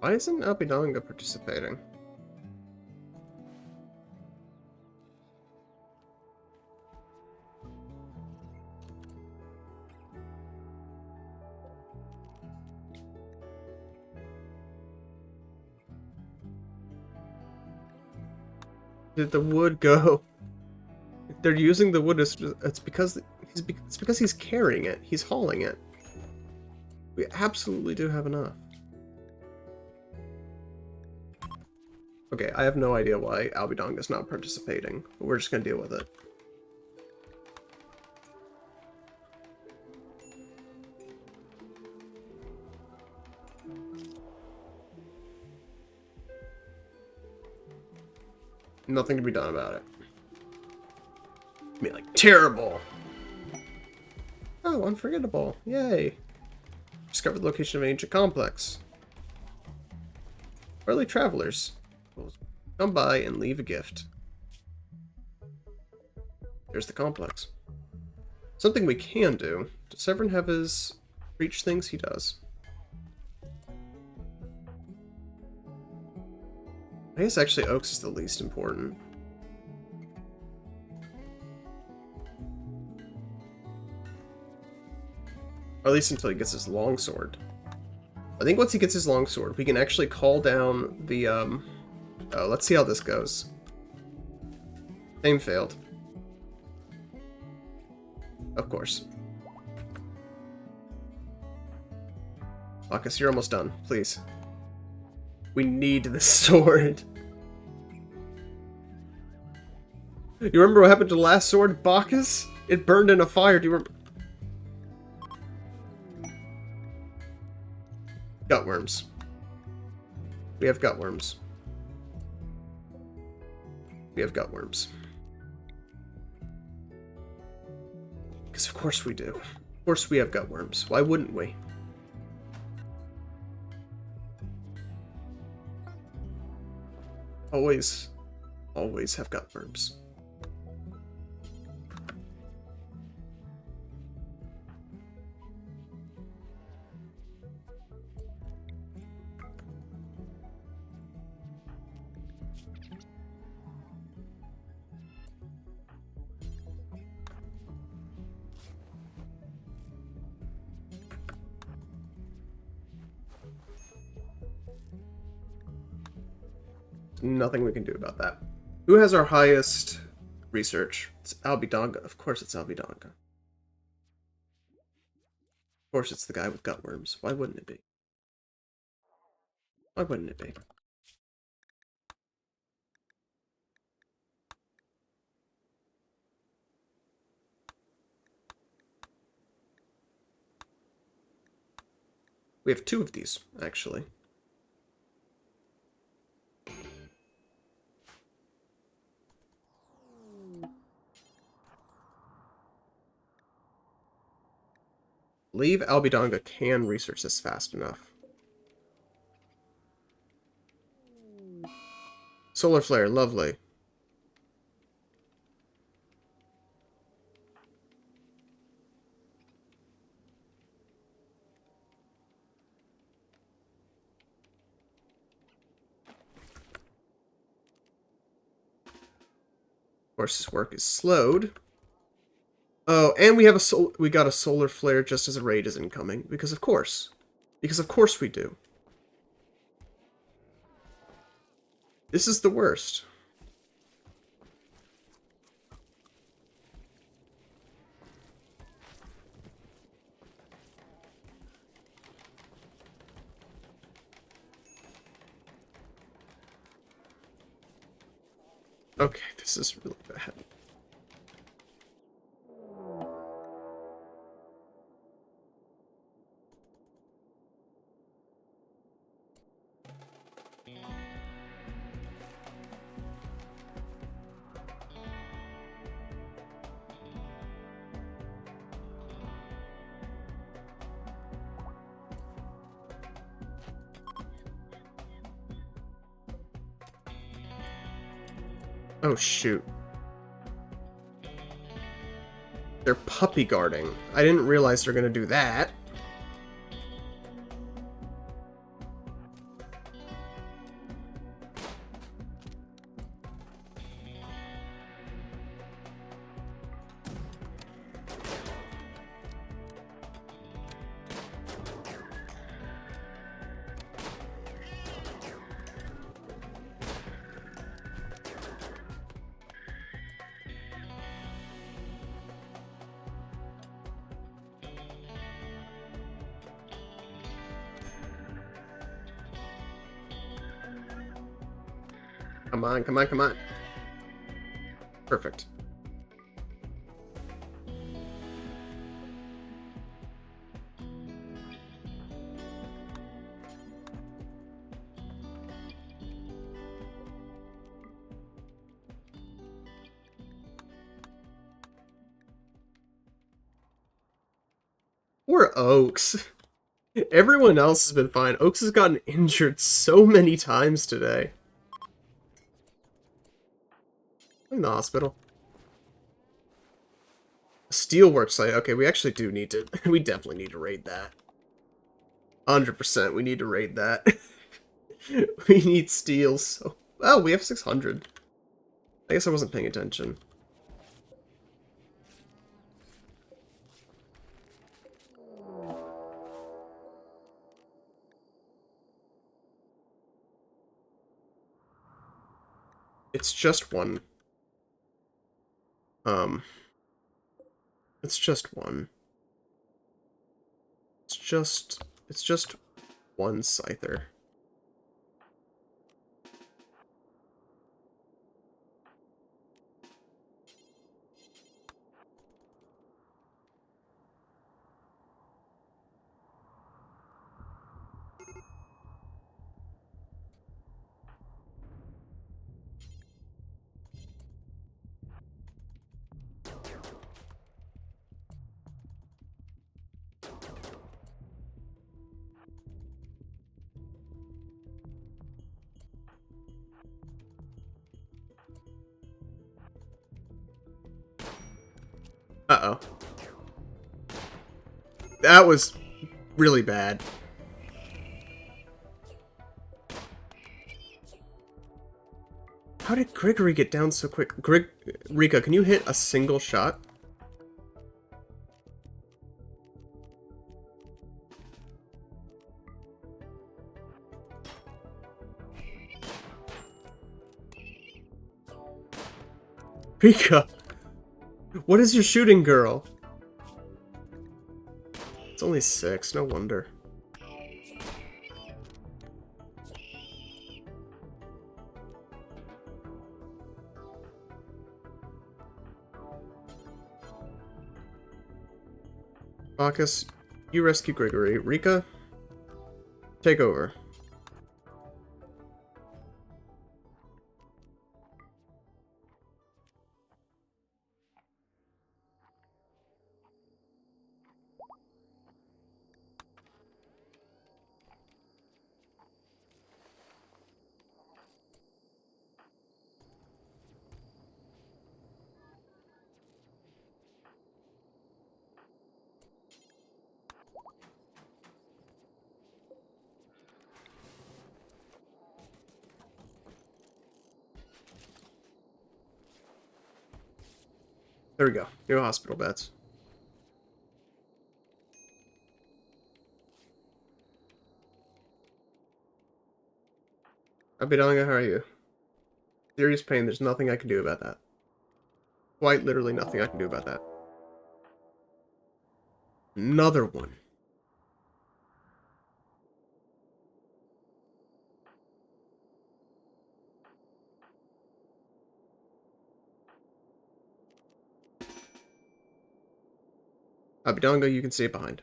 Why isn't Abidanga participating? Did the wood go? If they're using the wood, it's because he's carrying it. He's hauling it. We absolutely do have enough. Okay, I have no idea why Albidanga's not participating, but we're just gonna deal with it. Nothing to be done about it. I mean, like, terrible! Oh, unforgettable. Yay! Discovered the location of an ancient complex. Early travelers will come by and leave a gift. There's the complex. Something we can do. Does Severin have his reach things? He does. I guess actually Oaks is the least important. Or at least until he gets his longsword. I think once he gets his longsword, we can actually call down the, let's see how this goes. Aim failed. Of course. Bacchus, you're almost done. Please. We need this sword. You remember what happened to the last sword, Bacchus? It burned in a fire. Do you remember? Gutworms. We have gutworms. We have gutworms. Because of course we do. Of course we have gutworms. Why wouldn't we? Always, always have gutworms. Nothing we can do about that. Who has our highest research? It's Albidonga. Of course it's Albidonga. Of course it's the guy with gutworms. Why wouldn't it be? Why wouldn't it be? We have 2 of these, actually. Believe Albidonga can research this fast enough. Solar flare, lovely. Of course, his work is slowed. Oh, and we have we got a solar flare just as a raid is incoming. Because of course. Because of course we do. This is the worst. Okay, this is really bad. Oh, shoot. They're puppy guarding. I didn't realize they're gonna do that. Come on, come on, come on. Perfect. Poor Oaks. Everyone else has been fine. Oaks has gotten injured so many times today. In the hospital. Steelwork site. Okay, we actually do need to... We definitely need to raid that. 100% we need to raid that. We need steel, so... Oh, we have 600. I guess I wasn't paying attention. It's just one. It's just one. It's just one scyther. Uh-oh. That was really bad. How did Gregory get down so quick? Rika, can you hit a single shot? Rika! What is your shooting, girl? It's only 6, no wonder. Bacchus, you rescue Gregory. Rika, take over. There we go. New hospital beds. Abidanga, how are you? Serious pain, there's nothing I can do about that. Quite literally nothing I can do about that. Another one. Abidanga, you can stay behind.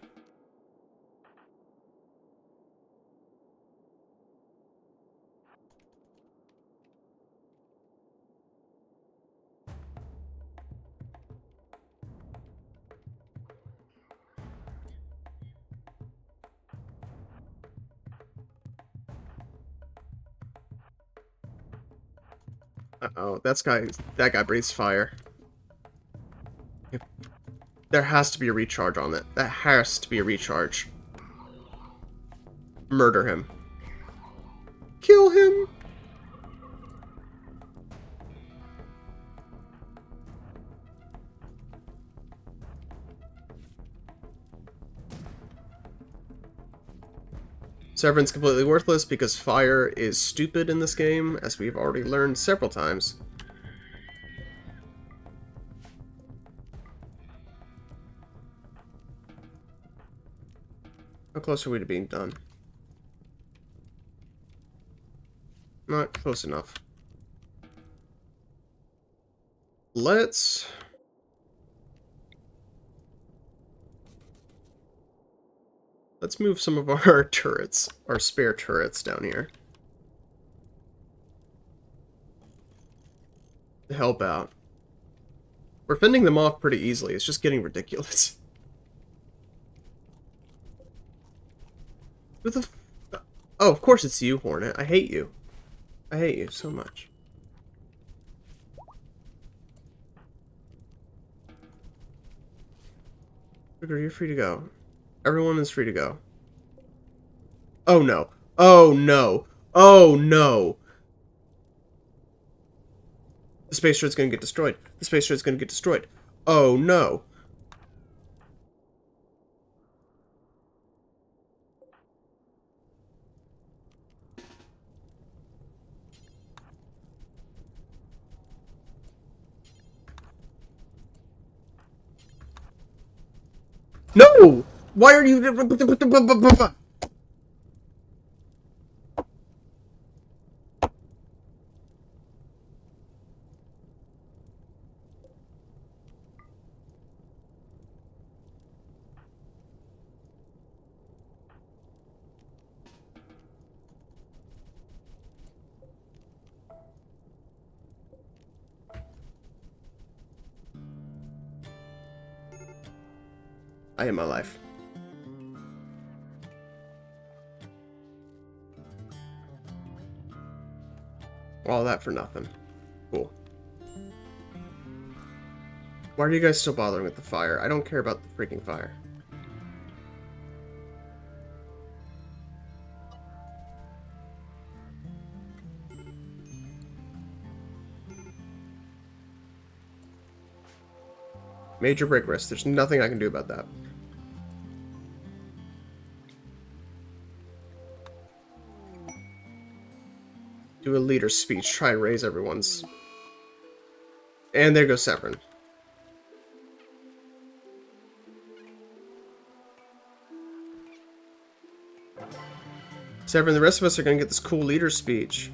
Uh-oh, that guy breathes fire. There has to be a recharge on it. That has to be a recharge. Murder him. Kill him! Severance completely worthless because fire is stupid in this game, as we've already learned several times. How close are we to being done? Not close enough. Let's move some of our turrets, our spare turrets down here. To help out. We're fending them off pretty easily, it's just getting ridiculous. Who the f- Oh, of course it's you, Hornet. I hate you. I hate you so much. Trigger, you're free to go. Everyone is free to go. Oh no. Oh no. Oh no. The space shred's gonna get destroyed. The space shred's gonna get destroyed. Oh no. No! Why are you... I am my life. All that for nothing. Cool. Why are you guys still bothering with the fire? I don't care about the freaking fire. Major break risk. There's nothing I can do about that. Do a leader's speech. Try and raise everyone's... And there goes Severin. Severin, the rest of us are going to get this cool leader's speech.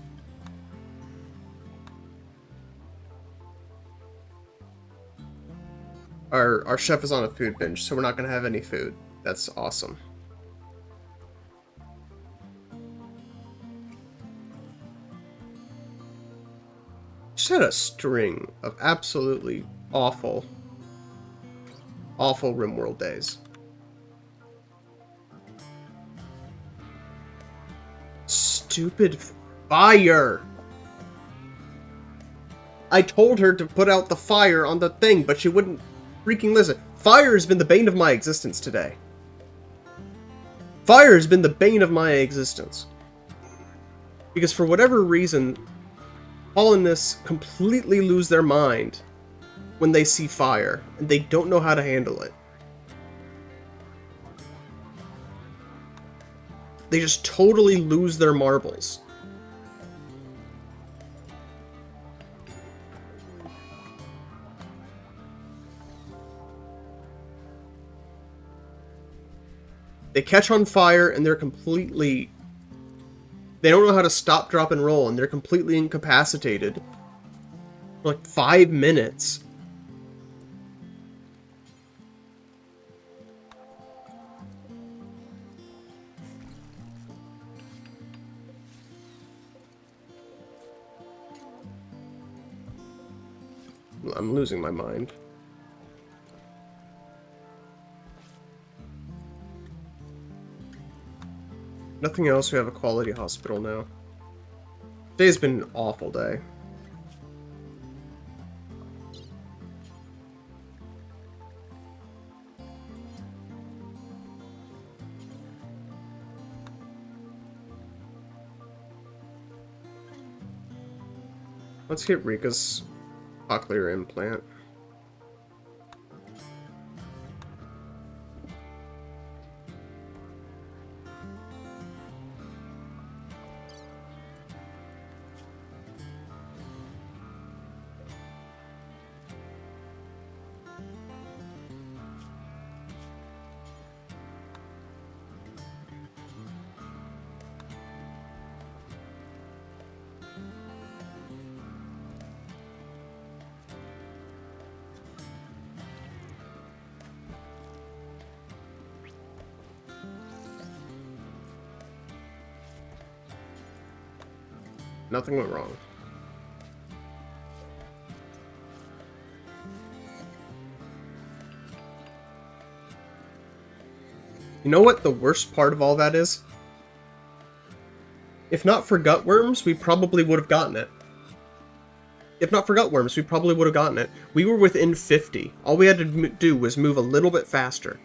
Our chef is on a food binge, so we're not going to have any food. That's awesome. Just had a string of absolutely awful, awful RimWorld days. Stupid fire! I told her to put out the fire on the thing, but she wouldn't freaking listen. Fire has been the bane of my existence today. Fire has been the bane of my existence. Because for whatever reason, colonists completely lose their mind when they see fire, and they don't know how to handle it. They just totally lose their marbles. They catch on fire and they're completely... They don't know how to stop, drop, and roll, and they're completely incapacitated for like 5 minutes. I'm losing my mind. Nothing else, we have a quality hospital now. Today's been an awful day. Let's get Rika's cochlear implant. Nothing went wrong. You know what the worst part of all that is? If not for gutworms, we probably would have gotten it. If not for gutworms, we probably would have gotten it. We were within 50. All we had to do was move a little bit faster.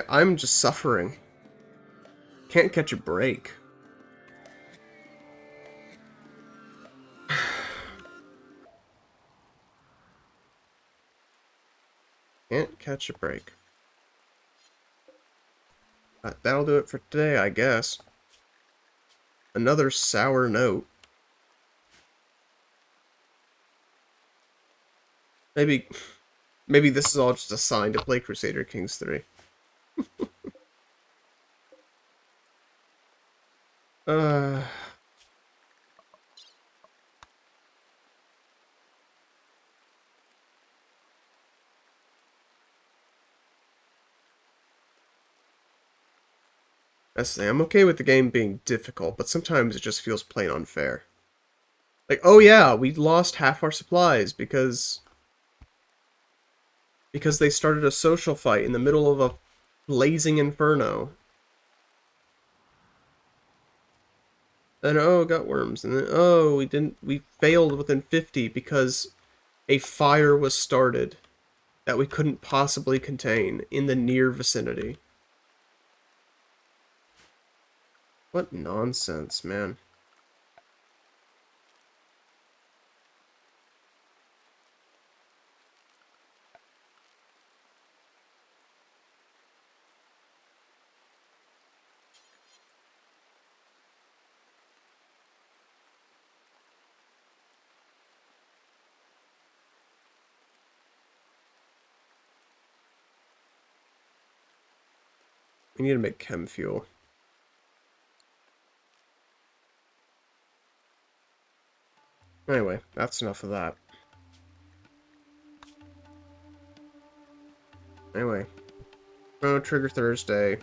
I'm just suffering. Can't catch a break. Can't catch a break. That'll do it for today, I guess. Another sour note. Maybe this is all just a sign to play Crusader Kings 3. I'm okay with the game being difficult, but sometimes it just feels plain unfair. Like, oh yeah, we lost half our supplies because they started a social fight in the middle of a blazing inferno. Then, oh, got worms. And then, oh, we failed within 50 because a fire was started that we couldn't possibly contain in the near vicinity. What nonsense, man. We need to make chem fuel. Anyway, that's enough of that. Anyway. Oh, Trigger Thursday.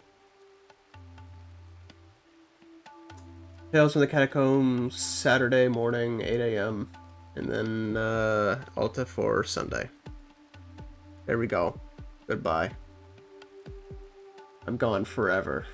Tales from the Catacombs, Saturday morning, 8 a.m. And then, Alta for Sunday. There we go. Goodbye. I'm gone forever.